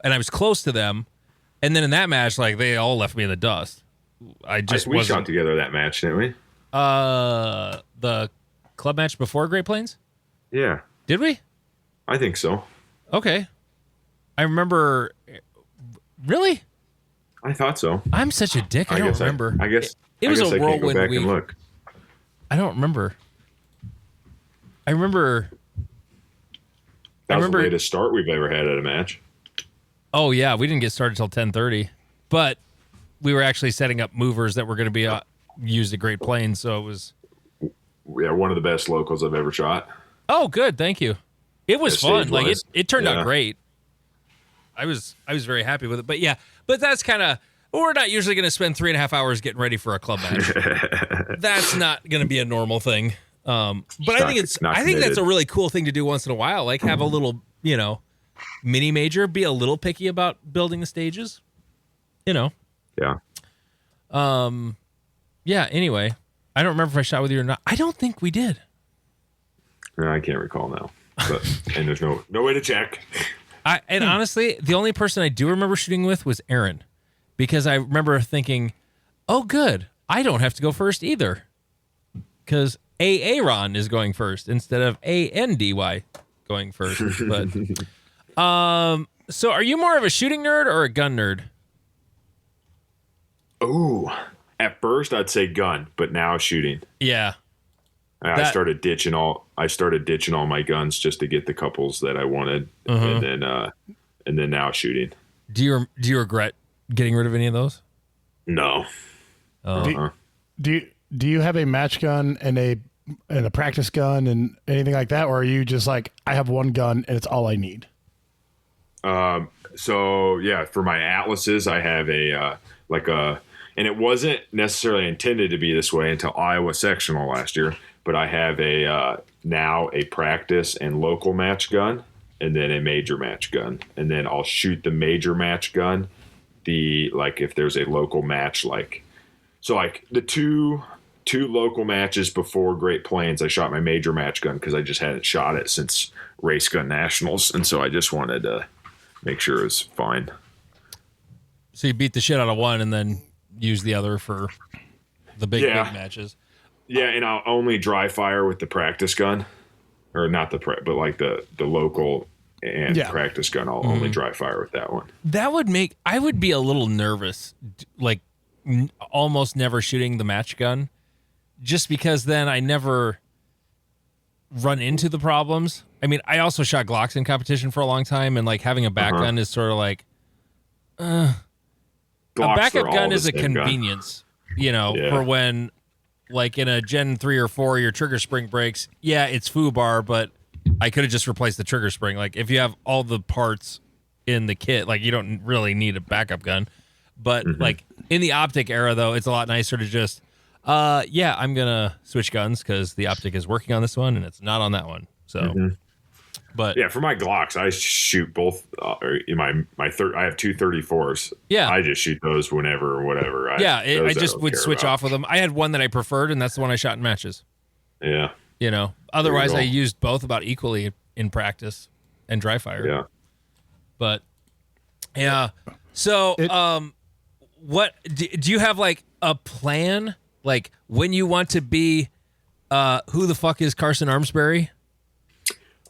and I was close to them. And then in that match, like they all left me in the dust. We shot together that match, didn't we? The club match before Great Plains? Yeah. Did we? I think so. Okay. I remember. Really? I thought so. I'm such a dick. I don't remember. I guess it was a I can't go back week. and look. I don't remember. I remember the latest start we've ever had at a match. Oh yeah, we didn't get started till 10:30, but we were actually setting up movers that were going to be used at Great Plains, so it was. Yeah, one of the best locals I've ever shot. Oh, good, thank you. It was fun. Like it turned out great. I was very happy with it, but that's kind of. We're not usually going to spend 3.5 hours getting ready for a club match. That's not going to be a normal thing. But I think that's a really cool thing to do once in a while. Like have a little, mini major. Be a little picky about building the stages. Yeah. Yeah. Anyway, I don't remember if I shot with you or not. I don't think we did. No, I can't recall now. And there's no way to check. And honestly, the only person I do remember shooting with was Aaron. Because I remember thinking, oh, good, I don't have to go first either. Because Aaron is going first instead of Andy going first. But so are you more of a shooting nerd or a gun nerd? Oh, at first I'd say gun, but now shooting. Yeah. I started ditching all my guns just to get the couples that I wanted. And then now shooting. Do you regret getting rid of any of those? No. Do you have a match gun and a practice gun and anything like that, or are you just like, I have one gun and it's all I need? So yeah, for my Atlases, I have and it wasn't necessarily intended to be this way until Iowa sectional last year, but I have now a practice and local match gun, and then a major match gun, and then I'll shoot the major match gun. If there's a local match, the two local matches before Great Plains, I shot my major match gun because I just hadn't shot it since Race Gun Nationals, and so I just wanted to make sure it was fine. So you beat the shit out of one and then use the other for the big matches. Yeah, and I'll only dry fire with the practice gun, or not but like the local and practice gun. I'll only dry fire with that one. I would be a little nervous, like almost never shooting the match gun, just because then I never run into the problems. I mean, I also shot Glocks in competition for a long time, and like having a back gun is sort of like, a backup gun is a convenience, for when, like in a Gen 3 or 4, your trigger spring breaks. Yeah, it's FUBAR, but I could have just replaced the trigger spring. Like if you have all the parts in the kit, like you don't really need a backup gun. But like in the optic era, though, it's a lot nicer to just, I'm gonna switch guns because the optic is working on this one and it's not on that one. So, but yeah, for my Glocks, I shoot both. In I have two 34s. Yeah, I just shoot those whenever or whatever. I just would switch off with them. I had one that I preferred, and that's the one I shot in matches. Yeah. Otherwise I used both about equally in practice and dry fire. Yeah. But yeah. So, what do you have like a plan? Like when you want to be, who the fuck is Carson Armsbury?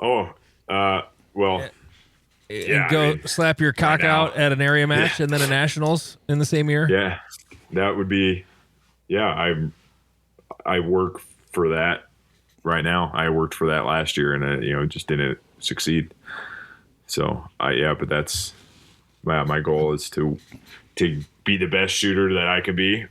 Oh, well, slap your cock out at an area match and then a nationals in the same year. Yeah, that would be, I work for that right now. I worked for that last year and just didn't succeed. So but that's my goal is to be the best shooter that I can be,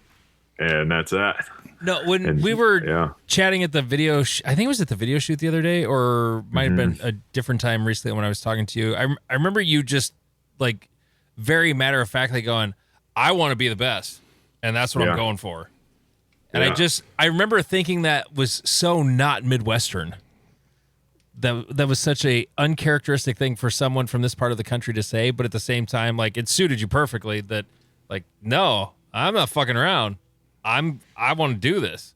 and that's that. No, we were chatting at the video, I think it was at the video shoot the other day, or might have been a different time recently when I was talking to you. I remember you just like very matter of factly going, "I want to be the best, and that's what I'm going for." And I remember thinking that was so not Midwestern. That was such a uncharacteristic thing for someone from this part of the country to say, but at the same time, like, it suited you perfectly. That, like, no, I'm not fucking around. I want to do this,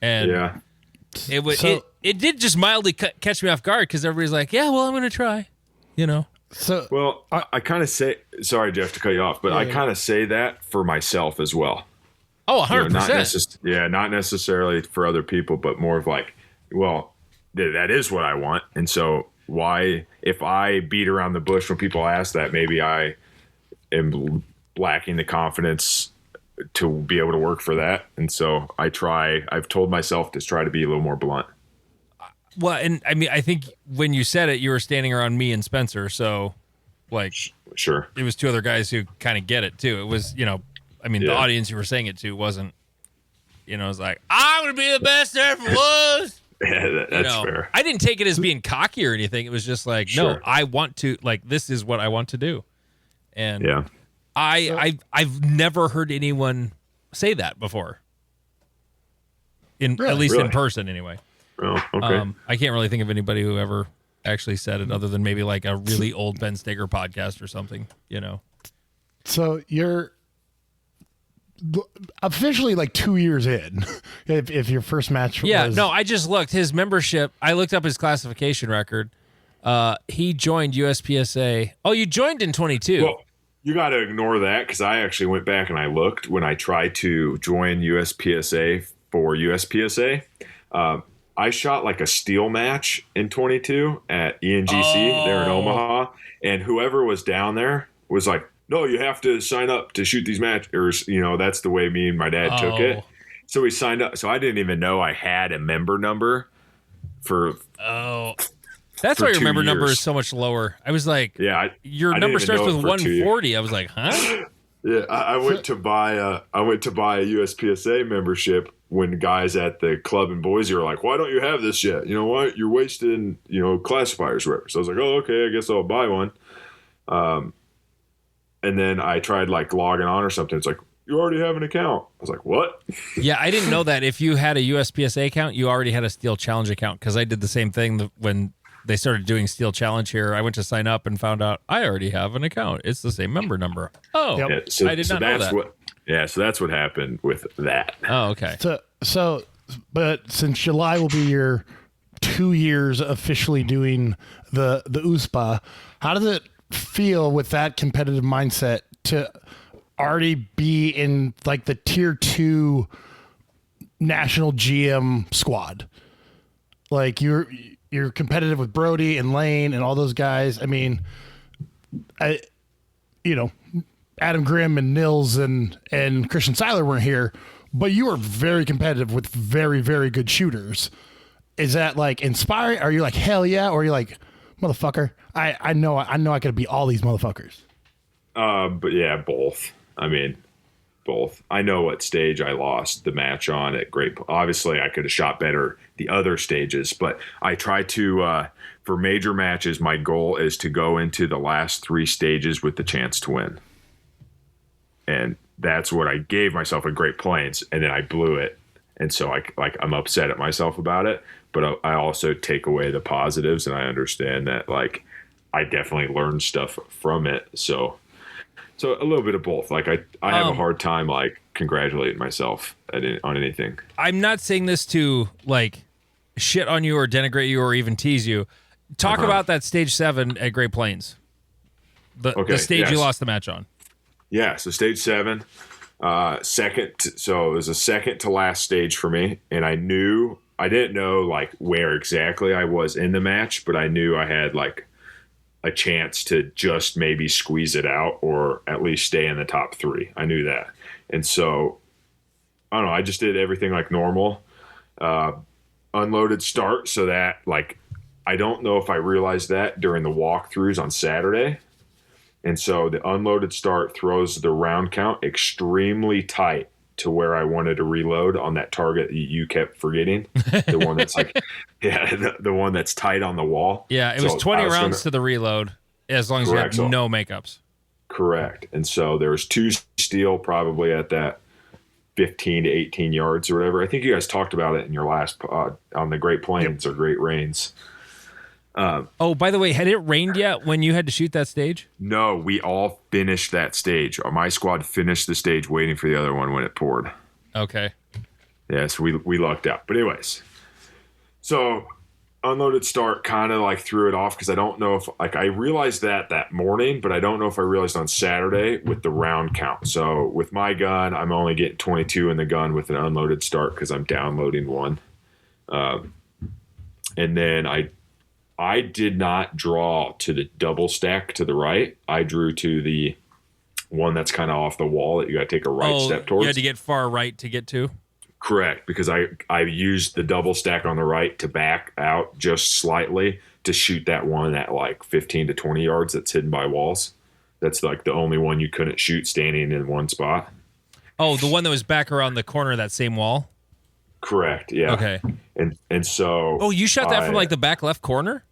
and it did just mildly catch me off guard because everybody's like, yeah, well, I'm going to try, you know. So well, I kind of say, sorry, Jeff, to cut you off, but I kind of say that for myself as well. Oh, 100%. Not necessarily for other people, but more of like, well, that is what I want. And so why, if I beat around the bush when people ask that, maybe I am lacking the confidence to be able to work for that. And so I've told myself to try to be a little more blunt. Well, and I mean, I think when you said it, you were standing around me and Spencer. So like, sure. It was two other guys who kind of get it too. It was, you know, I mean, the audience you were saying it to wasn't, you know, it was like, I'm going to be the best there ever was. Yeah, that's fair. I didn't take it as being cocky or anything. It was just like, no, I want to, like, this is what I want to do. And I've never heard anyone say that before. At least in person anyway. Oh, okay. I can't really think of anybody who ever actually said it other than maybe like a really old Ben Steger podcast or something, you know. So you're officially like 2 years in, if your first match was... No, I just looked. His membership, I looked up his classification record. He joined USPSA. Oh, you joined in 22. Well, you got to ignore that because I actually went back and I looked when I tried to join USPSA for USPSA. I shot like a steel match in 22 at ENGC there in Omaha, and whoever was down there was like, no, you have to sign up to shoot these matches. You know, that's the way me and my dad took it. So we signed up. So I didn't even know I had a member number for. Oh, that's why your member number is so much lower. I was like, your number starts with 140. I was like, huh? Yeah, I went to buy a USPSA membership when guys at the club in Boise were like, why don't you have this yet? You know what? You're wasting, classifiers or whatever. So I was like, oh, okay, I guess I'll buy one. And then I tried like logging on or something. It's like, you already have an account. I was like, what? Yeah, I didn't know that. If you had a USPSA account, you already had a Steel Challenge account, because I did the same thing when they started doing Steel Challenge here. I went to sign up and found out I already have an account. It's the same member number. Oh, I did not know that. So that's what happened with that. Oh, okay. So, but since July will be your 2 years officially doing the USPA, how does it feel with that competitive mindset to already be in like the tier 2 national GM squad? Like you're competitive with Brody and Lane and all those guys. I mean, Adam Grimm and Nils and Christian Seiler weren't here, but you were very competitive with very, very good shooters. Is that like inspiring? Are you like, hell yeah? Or are you like, motherfucker, I know I could beat all these motherfuckers? But yeah, both. I mean, both. I know what stage I lost the match on at Great. Obviously, I could have shot better the other stages, but I try to, for major matches, my goal is to go into the last 3 stages with the chance to win. And that's what I gave myself at Great Plains, and then I blew it. And so I'm upset at myself about it, but I also take away the positives, and I understand that like I definitely learned stuff from it. So a little bit of both. Like I have a hard time like congratulating myself on anything. I'm not saying this to like shit on you or denigrate you or even tease you. Talk about that stage 7 at Great Plains. The stage you lost the match on. Yeah, so stage 7, so it was a second to last stage for me, and I didn't know like where exactly I was in the match, but I knew I had like a chance to just maybe squeeze it out or at least stay in the top 3. I knew that. And so, I don't know, I just did everything like normal. Unloaded start so that like I don't know if I realized that during the walkthroughs on Saturday. And so the unloaded start throws the round count extremely tight to where I wanted to reload on that target you kept forgetting. The one that's like, the one that's tight on the wall. Yeah, it was 20 rounds to the reload as long as you have no makeups. Correct. And so there was 2 steel probably at that 15 to 18 yards or whatever. I think you guys talked about it in your last on the Great Plains or Great Rains. By the way, had it rained yet when you had to shoot that stage? No, we all finished that stage. My squad finished the stage waiting for the other one when it poured. Okay. Yeah, so we lucked out. But anyways, so unloaded start kind of like threw it off because I don't know if like I realized that morning, but I don't know if I realized on Saturday with the round count. So with my gun, I'm only getting 22 in the gun with an unloaded start because I'm downloading one. And then I did not draw to the double stack to the right. I drew to the one that's kind of off the wall that you got to take a right step towards. You had to get far right to get to? Correct, because I used the double stack on the right to back out just slightly to shoot that one at like 15 to 20 yards that's hidden by walls. That's like the only one you couldn't shoot standing in one spot. Oh, the one that was back around the corner of that same wall? Correct, yeah. Okay. And so... Oh, you shot that from like the back left corner?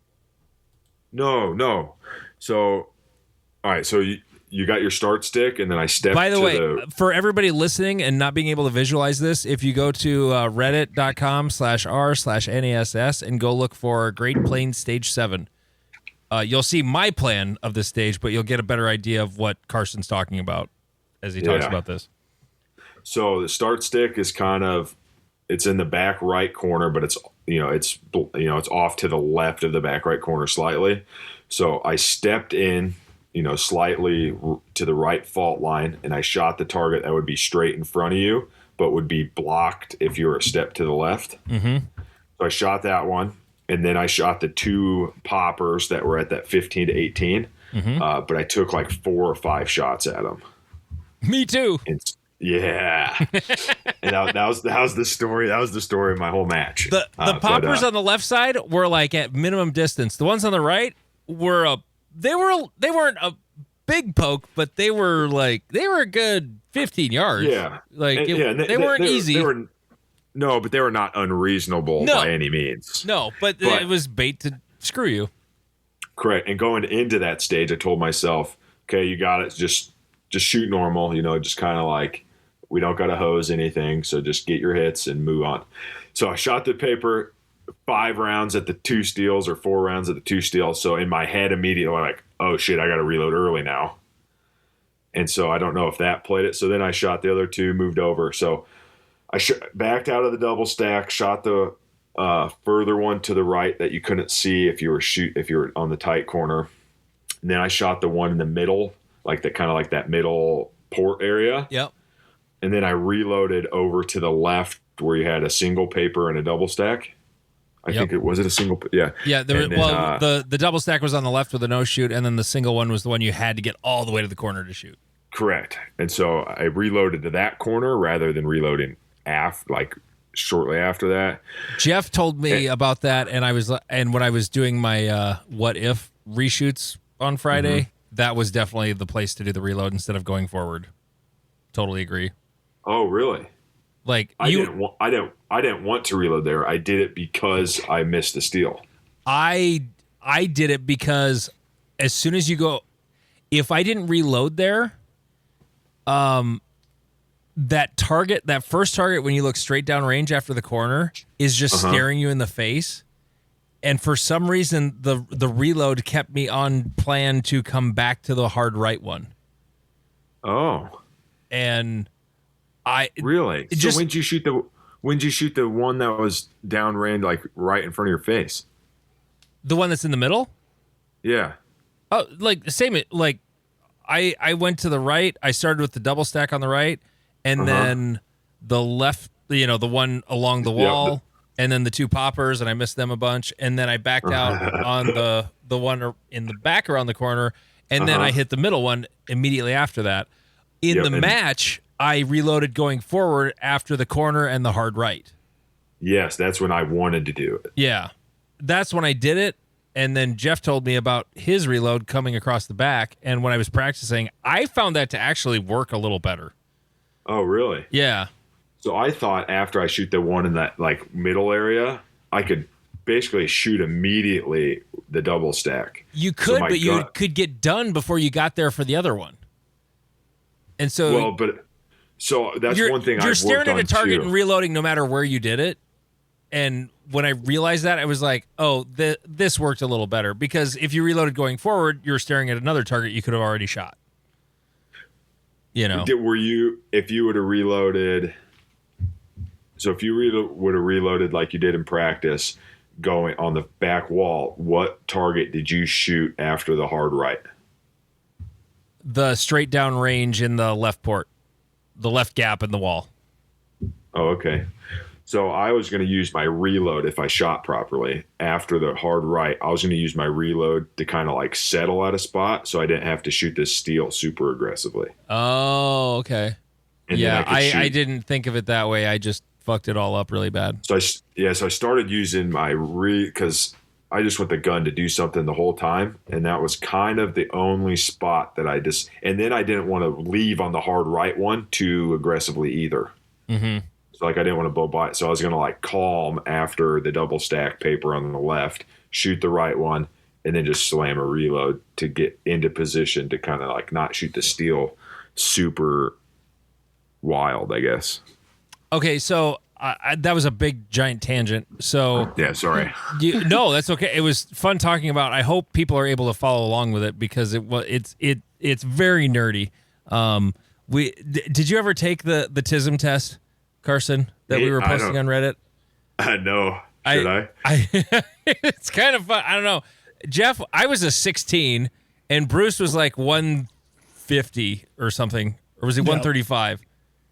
No. So, all right, so you got your start stick, and then I stepped By the to way, for everybody listening and not being able to visualize this, if you go to reddit.com/r/NASS and go look for Great Plains Stage 7, you'll see my plan of this stage, but you'll get a better idea of what Carson's talking about as he talks about this. So the start stick is kind of, it's in the back right corner, but it's off to the left of the back right corner slightly. So I stepped in, slightly to the right fault line, and I shot the target that would be straight in front of you, but would be blocked if you were a step to the left. Mm-hmm. So I shot that one, and then I shot the 2 poppers that were at that 15 to 18. Mm-hmm. But I took like 4 or 5 shots at them. Me too. Yeah, and that was the story. That was the story of my whole match. The poppers on the left side were like at minimum distance. The ones on the right were they weren't a big poke, but they were a good 15 yards. Yeah, they weren't easy. But they were not unreasonable by any means. No, but it was bait to screw you. Correct. And going into that stage, I told myself, okay, you got it. Just shoot normal. Just kind of like, we don't got to hose anything, so just get your hits and move on. So I shot the paper, 5 rounds at the 2 steels or 4 rounds at the 2 steels. So in my head immediately, I'm like, oh shit, I got to reload early now. And so I don't know if that played it. So then I shot the other 2, moved over. So I backed out of the double stack, shot the further one to the right that you couldn't see if you were on the tight corner. And then I shot the one in the middle, like that middle port area. Yep. And then I reloaded over to the left where you had a single paper and a double stack. I think it was a single. Yeah. Yeah. The double stack was on the left with a no shoot, and then the single one was the one you had to get all the way to the corner to shoot. Correct. And so I reloaded to that corner rather than reloading shortly after that. Jeff told me about that, and when I was doing my what if reshoots on Friday, that was definitely the place to do the reload instead of going forward. Totally agree. Oh, really? Like I didn't want to reload there. I did it because I missed the steal. I did it because as soon as you go, if I didn't reload there, that first target when you look straight down range after the corner is just staring you in the face. And for some reason, the reload kept me on plan to come back to the hard right one. Oh. And really? So when did you shoot the one that was downrange, like right in front of your face? The one that's in the middle? Yeah. Oh, like the same. Like I went to the right. I started with the double stack on the right, and then the left. The one along the wall, and then the 2 poppers, and I missed them a bunch. And then I backed out on the one in the back around the corner, and then I hit the middle one immediately after that. In the match, I reloaded going forward after the corner and the hard right. Yes, that's when I wanted to do it. Yeah. That's when I did it, And then Jeff told me about his reload coming across the back. And when I was practicing, I found that to actually work a little better. Oh, really? Yeah. So I thought after I shoot the one in that like middle area, I could basically shoot immediately the double stack. You could, but you could get done before you got there for the other one. And so, so that's one thing you're I've staring worked at a target too. and reloading no matter where you did it. And when I realized that, I was like, oh, this worked a little better, because if you reloaded going forward, you're staring at another target you could have already shot. You know, if you would have reloaded, so if you would have reloaded like you did in practice, going on the back wall, what target did you shoot after the hard right? The straight down range in the left port, the left gap in the wall. Oh, okay. So I was going to use my reload if I shot properly after the hard right. I was going to use my reload to kind of like settle at a spot so I didn't have to shoot this steel super aggressively. Oh, okay. And yeah, I didn't think of it that way. I just fucked it all up really bad. So I started using my because I just want the gun to do something the whole time, and that was kind of the only spot that and then I didn't want to leave on the hard right one too aggressively either. Mm-hmm. So like I didn't want to blow by it. So I was going to like calm after the double stack paper on the left, shoot the right one, and then just slam a reload to get into position to kind of like not shoot the steel super wild, I guess. Okay, so that was a big giant tangent. So yeah, sorry. No, that's okay. It was fun talking about. I hope people are able to follow along with it, because it's very nerdy. Did you ever take the TISM test, Carson, that we were posting on Reddit? No. Should I? It's kind of fun. I don't know. Jeff, I was a 16, and Bruce was like 150 or something, or was he 135?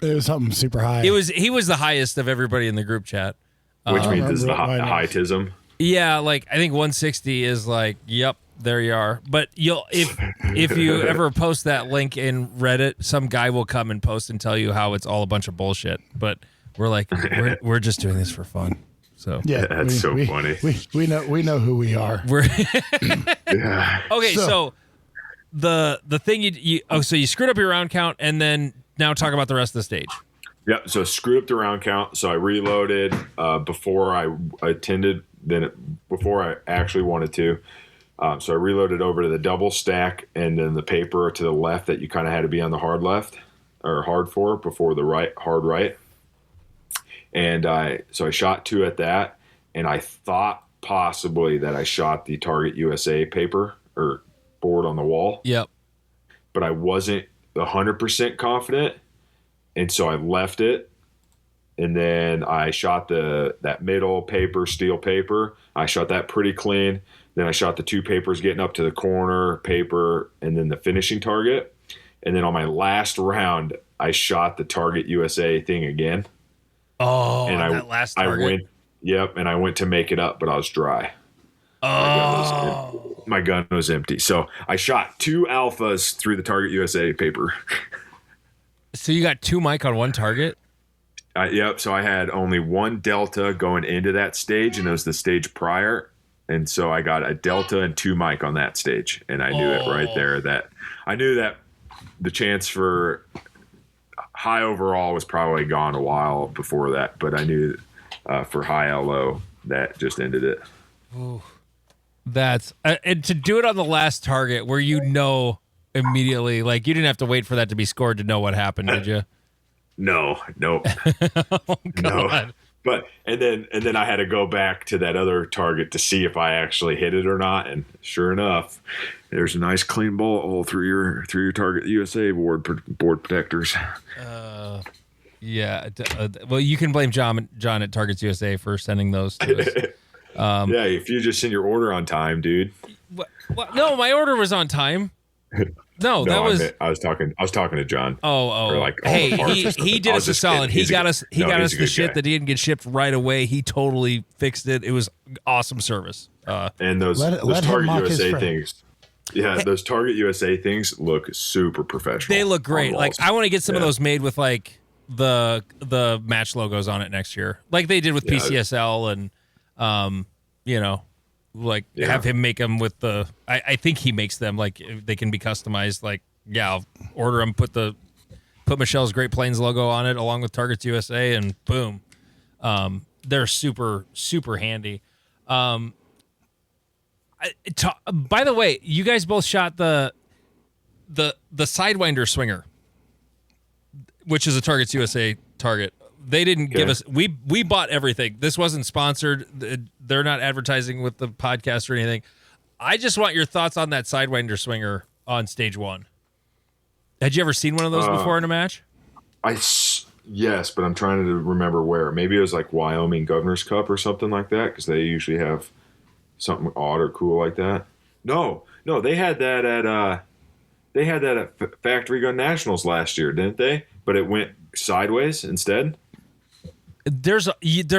It was something super high. He was the highest of everybody in the group chat. Which means it's the high TISM. Yeah, like I think 160 is like, yep, there you are. But if you ever post that link in Reddit, some guy will come and post and tell you how it's all a bunch of bullshit. But we're like, we're just doing this for fun. So yeah, that's so funny. We know who we are. We're yeah. Okay, so the thing so you screwed up your round count, and then now talk about the rest of the stage. Yep. So screwed up the round count. So I reloaded before I attended. Before I actually wanted to. So I reloaded over to the double stack, and then the paper to the left that you kind of had to be on the hard left or hard for before the hard right. And so I shot 2 at that, and I thought possibly that I shot the Target USA paper or board on the wall. Yep. But I wasn't 100% confident, and so I left it. And then I shot that middle paper, steel paper. I shot that pretty clean. Then I shot the 2 papers getting up to the corner paper, and then the finishing target. And then on my last round, I shot the Target USA thing again. Oh, and that last target. I went to make it up, but I was dry. Oh. My gun was empty. So I shot 2 alphas through the Target USA paper. So you got 2 mic on 1 target? Yep. So I had only 1 delta going into that stage, and it was the stage prior. And so I got a delta and 2 mic on that stage. And I knew it right there that I knew that the chance for high overall was probably gone a while before that. But I knew for high LO, that just ended it. Ooh. That's and to do it on the last target where immediately, like you didn't have to wait for that to be scored to know what happened, did you? No. Oh, God. No. But and then I had to go back to that other target to see if I actually hit it or not, and sure enough, there's a nice clean bullet hole through your Target USA board protectors. Yeah. Well, you can blame John at Targets USA for sending those to us. Yeah, if you just send your order on time, dude. What? No, my order was on time. No, that was. I was talking to John. Oh. Hey, he did us a solid. He got us the shit that he didn't get shipped right away. He totally fixed it. It was awesome service. And those Target USA things. Yeah, those Target USA things look super professional. They look great. Like I want to get some of those made with like the match logos on it next year, like they did with PCSL and have him make them with the. I think he makes them like they can be customized. Like I'll order them, put Michelle's Great Plains logo on it along with Targets USA, and boom, they're super super handy. By the way, you guys both shot the Sidewinder Swinger, which is a Targets USA target. They didn't give us. We bought everything. This wasn't sponsored. They're not advertising with the podcast or anything. I just want your thoughts on that Sidewinder Swinger on stage 1. Had you ever seen one of those before in a match? Yes, but I'm trying to remember where. Maybe it was like Wyoming Governor's Cup or something like that, because they usually have something odd or cool like that. No, they had that at Factory Gun Nationals last year, didn't they? But it went sideways instead. There's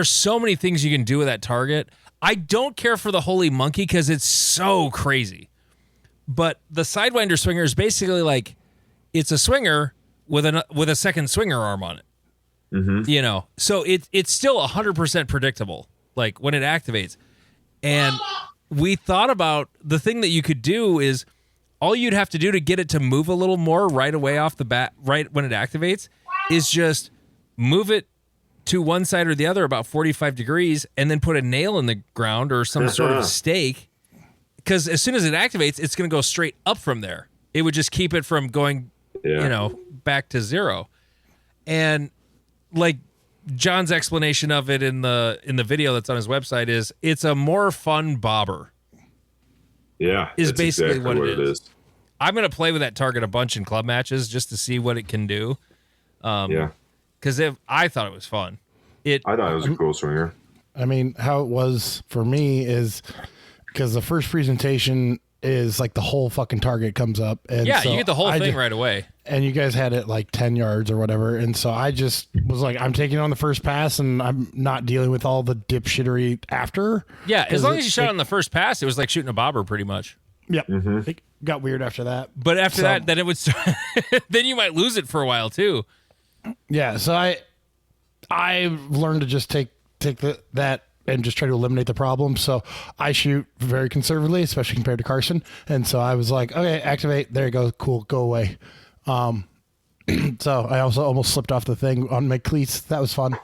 so many things you can do with that target. I don't care for the Holy Monkey because it's so crazy. But the Sidewinder Swinger is basically like it's a swinger with a second swinger arm on it. Mm-hmm. So it's still 100% predictable, like when it activates. And we thought about the thing that you could do is all you'd have to do to get it to move a little more right away off the bat, right when it activates, is just move it to one side or the other about 45 degrees and then put a nail in the ground or some sort of stake. Because as soon as it activates, it's going to go straight up from there. It would just keep it from going, back to zero. And like John's explanation of it in the video that's on his website is it's a more fun bobber. Yeah. Is basically exactly what it is. I'm going to play with that target a bunch in club matches just to see what it can do. Because I thought it was fun. I thought it was a cool swinger. I mean, how it was for me is because the first presentation is like the whole fucking target comes up. And you get the whole thing right away. And you guys had it like 10 yards or whatever. And so I just was like, I'm taking it on the first pass and I'm not dealing with all the dipshittery after. Yeah, as long as you shot on the first pass, it was like shooting a bobber pretty much. Yep. Mm-hmm. It got weird after that. But after that, then it would then you might lose it for a while too. Yeah, so I learned to just take that and just try to eliminate the problem. So I shoot very conservatively, especially compared to Carson. And so I was like, okay, activate. There you go. Cool. Go away. So I also almost slipped off the thing on my cleats. That was fun.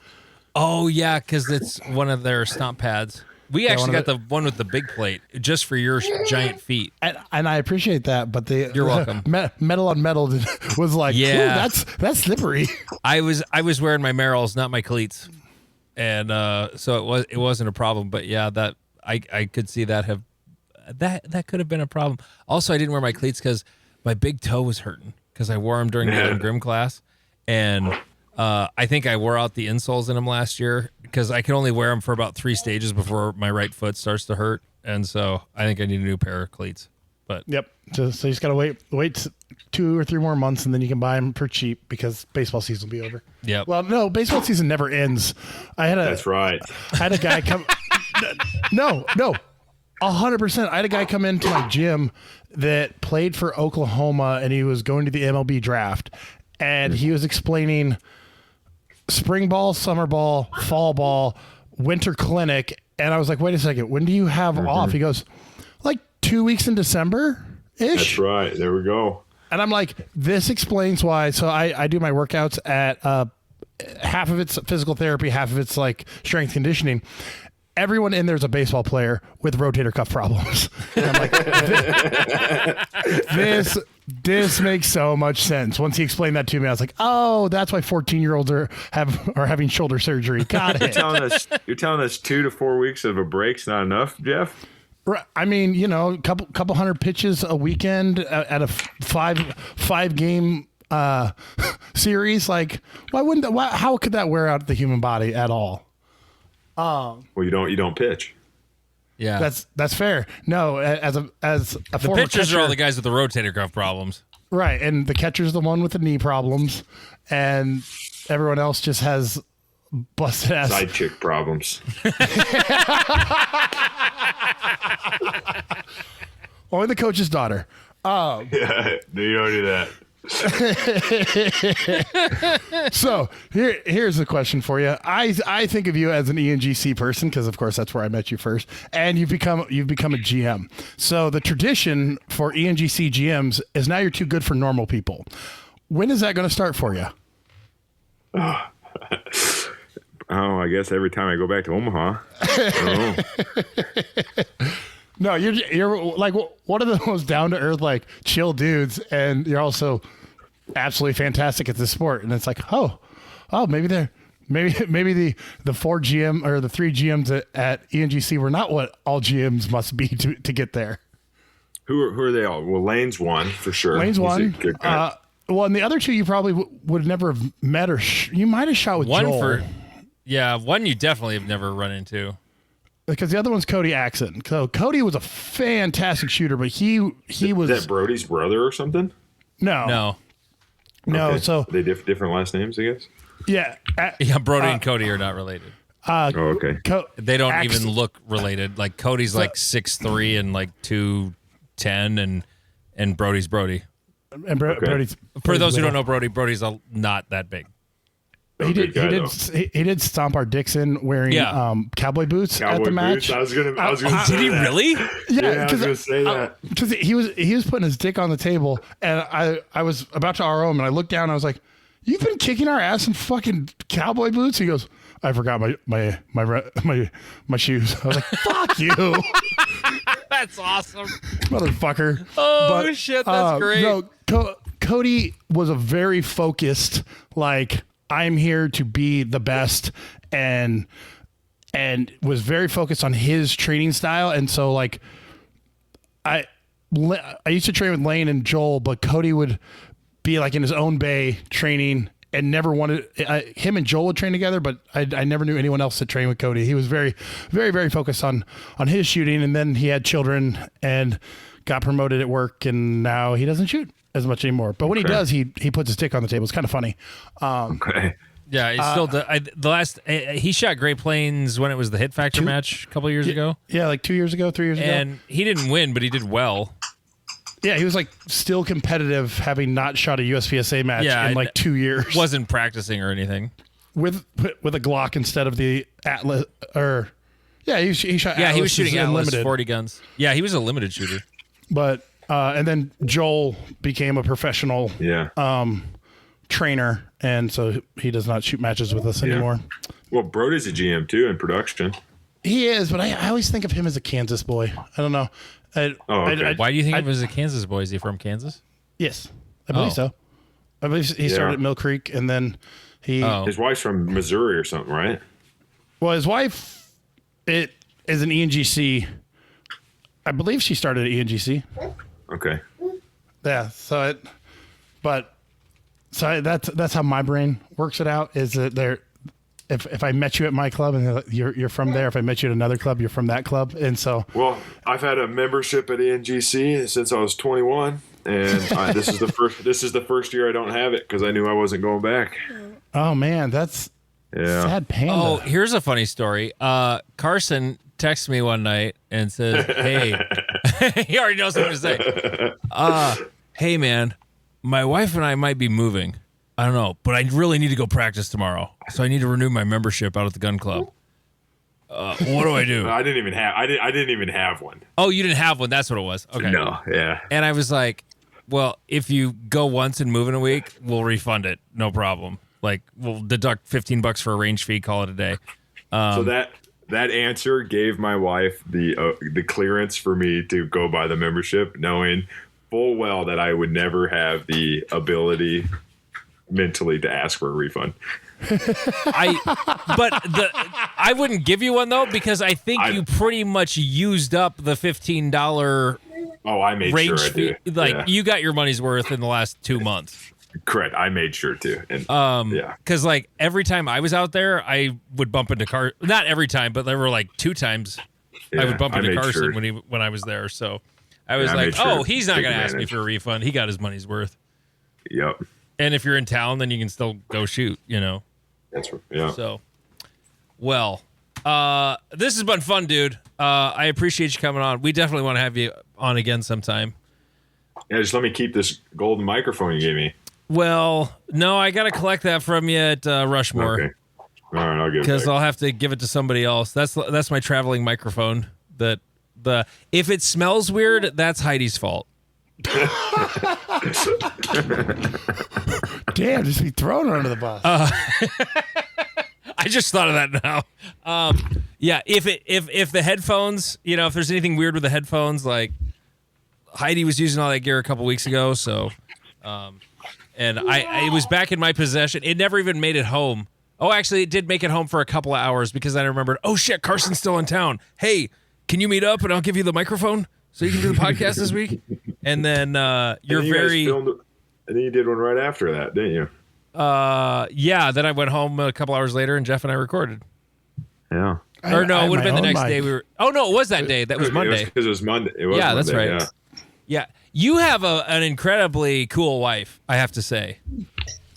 Oh yeah, because it's one of their stomp pads. We actually got the one with the big plate just for your giant feet. And I appreciate that, but you're welcome. Metal on metal was like, yeah, that's slippery. I was wearing my Merrills, not my cleats, and so it wasn't a problem. But yeah, that I could see that could have been a problem. Also, I didn't wear my cleats because my big toe was hurting because I wore them during the Ellen Grimm class, and I think I wore out the insoles in them last year because I could only wear them for about 3 stages before my right foot starts to hurt, and so I think I need a new pair of cleats. But yep, so you just gotta wait 2 or 3 more months, and then you can buy them for cheap because baseball season will be over. Yeah. Well, no, baseball season never ends. That's right. I had a guy come. No, 100%. I had a guy come into my gym that played for Oklahoma, and he was going to the MLB draft, and he was explaining spring ball, summer ball, fall ball, winter clinic. And I was like, wait a second, when do you have off? He goes, like 2 weeks in December-ish. That's right. There we go. And I'm like, this explains why. So I do my workouts at half of it's physical therapy, half of it's like strength conditioning. Everyone in there is a baseball player with rotator cuff problems. And I'm like, this makes so much sense. Once he explained that to me, I was like, oh, that's why 14-year-olds are having shoulder surgery. Got it. You're telling us 2 to 4 weeks of a break's not enough, Jeff? I mean, a couple hundred pitches a weekend at a five game series. Like, how could that wear out the human body at all? Well, you don't pitch. Yeah, that's fair. No, as a the former pitchers catcher, are all the guys with the rotator cuff problems, right? And the catcher's the one with the knee problems, and everyone else just has busted ass side chick problems. Only the coach's daughter. Yeah, you don't do that. So here's the question for you. I think of you as an ENGC person because, of course, that's where I met you first, and you've become a GM. So the tradition for ENGC GMs is now you're too good for normal people. When is that going to start for you? Oh, I guess every time I go back to Omaha. I don't know. No, you're like one of the most down to earth, like chill dudes, and you're also absolutely fantastic at this sport. And it's like, oh, maybe the 4 GM or the 3 GMs at ENGC were not what all GMs must be to get there. Who are they all? Well, Lane's one for sure. Lane's one. Well, and the other 2 you probably would never have met, or you might have shot with Joel. One you definitely have never run into. Because the other one's Cody Axon. So Cody was a fantastic shooter, but he was... Is that Brody's brother or something? No. Okay. So... Are they different last names, I guess? Yeah. Brody and Cody are not related. Okay. They don't even look related. Like Cody's like 6'3" and like 210, and Brody's Brody. And Brody's... For those who don't know Brody's not that big. He did stomp our Dixon wearing cowboy boots at the match. I was gonna did he really? Yeah, I was gonna say that because he was putting his dick on the table, and I was about to RO him, and I looked down, and I was like, "You've been kicking our ass in fucking cowboy boots." He goes, "I forgot my shoes." I was like, "Fuck you." That's awesome, motherfucker. Oh shit, that's great. No, Cody was a very focused, like, I'm here to be the best, and was very focused on his training style. And so, like, I used to train with Lane and Joel, but Cody would be like in his own bay training and never wanted him and Joel would train together, but I never knew anyone else to train with Cody. He was very, very, very focused on his shooting, and then he had children and got promoted at work, and now he doesn't shoot as much anymore. But when he does, he puts his dick on the table. It's kind of funny. Okay. Yeah, he's still the last. He shot Great Plains when it was the Hit Factor match a couple of years ago. Yeah, like 2 years ago, 3 years ago. And he didn't win, but he did well. Yeah, he was like still competitive, having not shot a USPSA match in like 2 years. Wasn't practicing or anything. With a Glock instead of the Atlas, or he shot. Yeah, Atlas, he was shooting Atlas limited. 40 guns. Yeah, he was a limited shooter. But and then Joel became a professional trainer, and so he does not shoot matches with us anymore. Well, Brody's a GM too in production. He is, but I always think of him as a Kansas boy. I don't know. Okay. Why do you think of him as a Kansas boy? Is he from Kansas? Yes, I believe so. I believe he started at Mill Creek, and then his wife's from Missouri or something, right? Well, his wife is an ENGC. I believe she started at ENGC. Okay. Yeah. That's how my brain works it out. Is that if I met you at my club and you're from there, if I met you at another club, you're from that club, and so. Well, I've had a membership at ENGC since I was 21, and this is the first year I don't have it because I knew I wasn't going back. Oh man, that's sad panda. Oh, here's a funny story. Carson texts me one night and says, "Hey," he already knows what to say. Hey man, my wife and I might be moving. I don't know, but I really need to go practice tomorrow, so I need to renew my membership out at the gun club. What do I do? I didn't even have one. Oh, you didn't have one? That's what it was. Okay. No, yeah. And I was like, well, if you go once and move in a week, we'll refund it. No problem. Like, we'll deduct $15 for a range fee, call it a day. So that answer gave my wife the clearance for me to go buy the membership, knowing full well that I would never have the ability mentally to ask for a refund. I wouldn't give you one though, because I think you pretty much used up the $15. Oh, I made range sure I fee. did. You got your money's worth in the last 2 months. Correct. I made sure to. And because like every time I was out there, I would bump into not every time, but there were like 2 times I would bump into Carson when I was there. So I was like, he's not going to ask me for a refund. He got his money's worth. Yep. And if you're in town, then you can still go shoot, That's right. Yeah. So, well, this has been fun, dude. I appreciate you coming on. We definitely want to have you on again sometime. Yeah, just let me keep this golden microphone you gave me. Well, no, I got to collect that from you at Rushmore. Okay. All right, I'll give it Because back. I'll have to give it to somebody else. That's my traveling microphone. If it smells weird, that's Heidi's fault. Damn, just be thrown her under the bus. I just thought of that now. Yeah, if the headphones, if there's anything weird with the headphones, like Heidi was using all that gear a couple weeks ago, so and it was back in my possession. It never even made it home. Oh, actually, it did make it home for a couple of hours because I remembered, oh shit, Carson's still in town. Hey, can you meet up and I'll give you the microphone so you can do the podcast this week? And then you're very. And then you did one right after that, didn't you? Yeah. Then I went home a couple hours later and Jeff and I recorded. Yeah. Or no, it would have been the next mic. day. Oh no, it was that day. That was Monday. Because it was Monday. It was Yeah, Monday, that's right. Yeah. Yeah, you have an incredibly cool wife, I have to say.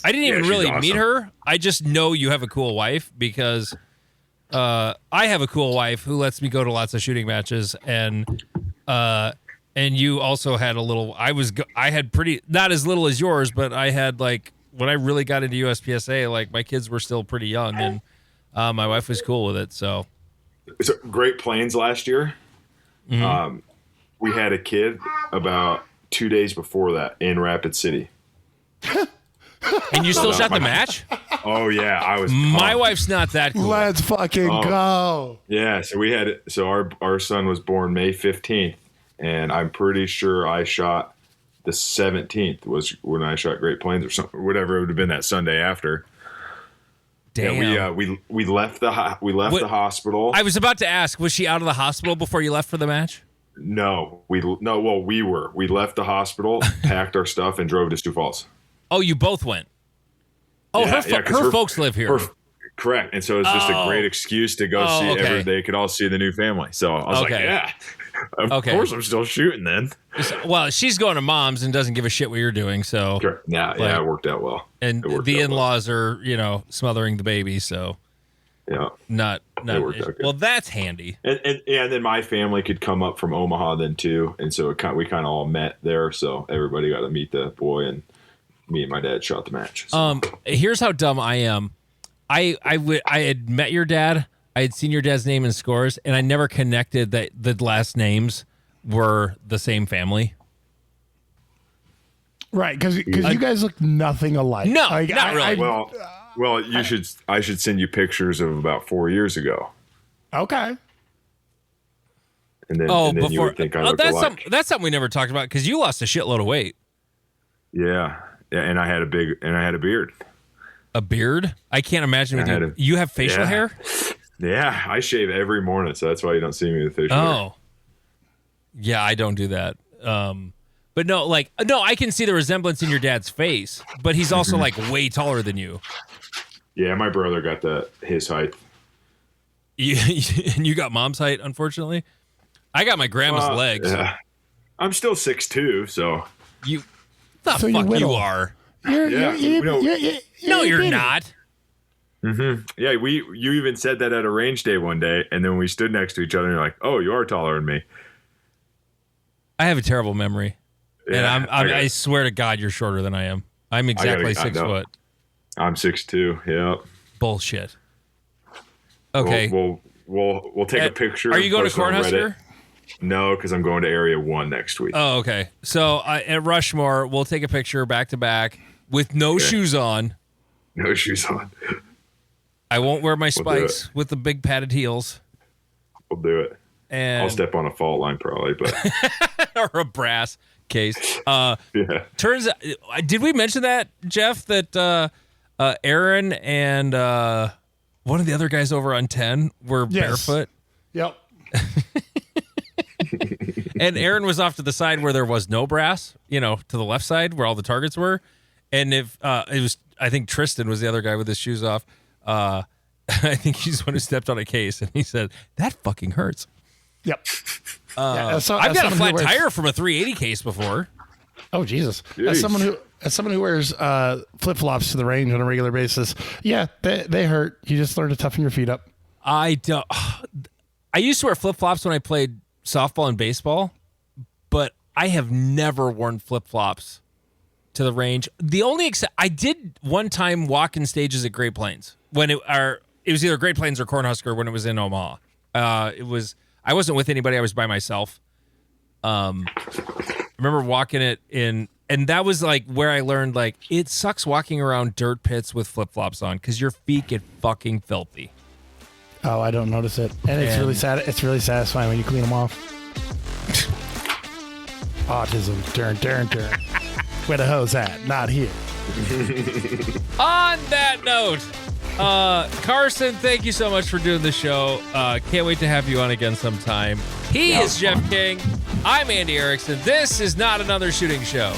I didn't even she's really awesome. meet her. I just know you have a cool wife because I have a cool wife who lets me go to lots of shooting matches, and you also had a little. I had pretty not as little as yours, but I had like when I really got into USPSA, like my kids were still pretty young, and my wife was cool with it. So Great Plains last year. Mm-hmm. We had a kid about 2 days before that in Rapid City. and you still shot the match? Oh yeah, I was. My pumped. wife's not that cool. Let's fucking go. Yeah, so our son was born May 15th, and I'm pretty sure I shot the 17th was when I shot Great Plains or something, whatever it would have been that Sunday after. Damn. Yeah, we left the the hospital. I was about to ask, was she out of the hospital before you left for the match? No, we were. We left the hospital, packed our stuff, and drove to Sioux Falls. Oh, you both went. Oh, Yeah, her folks live here. Correct, and so it's just a great excuse to go see. okay. They could all see the new family. So I was like, Okay. yeah, of Okay. course I'm still shooting then. Well, she's going to mom's and doesn't give a shit what you're doing. So, Sure. Yeah, it worked out well. and It worked the out well. in-laws are, smothering the baby. So, Yeah. not. worked out good. Well, that's handy. And then my family could come up from Omaha then too, and so we kind of all met there. So everybody got to meet the boy, and me and my dad shot the match. So. Here's how dumb I am. I had met your dad. I had seen your dad's name in scores, and I never connected that the last names were the same family. Right, because you guys look nothing alike. No, Like, not really. Well, I should send you pictures of about 4 years ago, Okay. and then Before you would think I look alike. that's something we never talked about because you lost a shitload of weight. Yeah, and I had a beard. A beard? I can't imagine with you. You have facial Yeah. hair? Yeah, I shave every morning, so that's why you don't see me with facial hair. Oh. Yeah, I don't do that. But no, I can see the resemblance in your dad's face, but he's also like way taller than you. Yeah, my brother got his height. And you got mom's height, unfortunately. I got my grandma's legs. Yeah. I'm still 6'2", so You, the So you're fuck you little. are? Yeah, No, you're not. yeah. You even said that at a range day one day, and then we stood next to each other, and you're like, "Oh, you are taller than me." I have a terrible memory, Yeah, and I swear to God, you're shorter than I am. I'm I exactly 6 know. foot. I'm 6'2". Yeah. Bullshit. Okay. We'll take a picture. Are you going to post it on Cornhusker? Reddit. No, because I'm going to Area 1 next week. Oh, okay. So at Rushmore, we'll take a picture back to back with no shoes on. No shoes on. I won't wear my do spikes with the big padded heels. We'll do it. And I'll step on a fault line probably, but or a brass case. yeah. Turns out, did we mention that, Jeff, that Aaron and one of the other guys over on 10 were barefoot? Yep. And Aaron was off to the side where there was no brass, to the left side where all the targets were. And if it was, I think Tristan was the other guy with his shoes off. I think he's the one who stepped on a case, and he said, "That fucking hurts." Yep. I've got a flat tire from a 380 case before. Oh Jesus! Jeez. As someone who wears flip flops to the range on a regular basis, yeah, they hurt. You just learn to toughen your feet up. I used to wear flip flops when I played softball and baseball, but I have never worn flip-flops to the range. The only I did one time walk in stages at Great Plains when it was either Great Plains or Cornhusker when it was in Omaha. I wasn't with anybody. I was by myself. I remember walking it in, and that was like where I learned like it sucks walking around dirt pits with flip-flops on because your feet get fucking filthy. Oh, I don't notice it, and it's really sad. It's really satisfying when you clean them off. Autism, turn. Where the hose at? Not here. On that note, Carson, thank you so much for doing the show. Can't wait to have you on again sometime. He is Jeff King. I'm Andy Erickson. This is Not Another Shooting Show.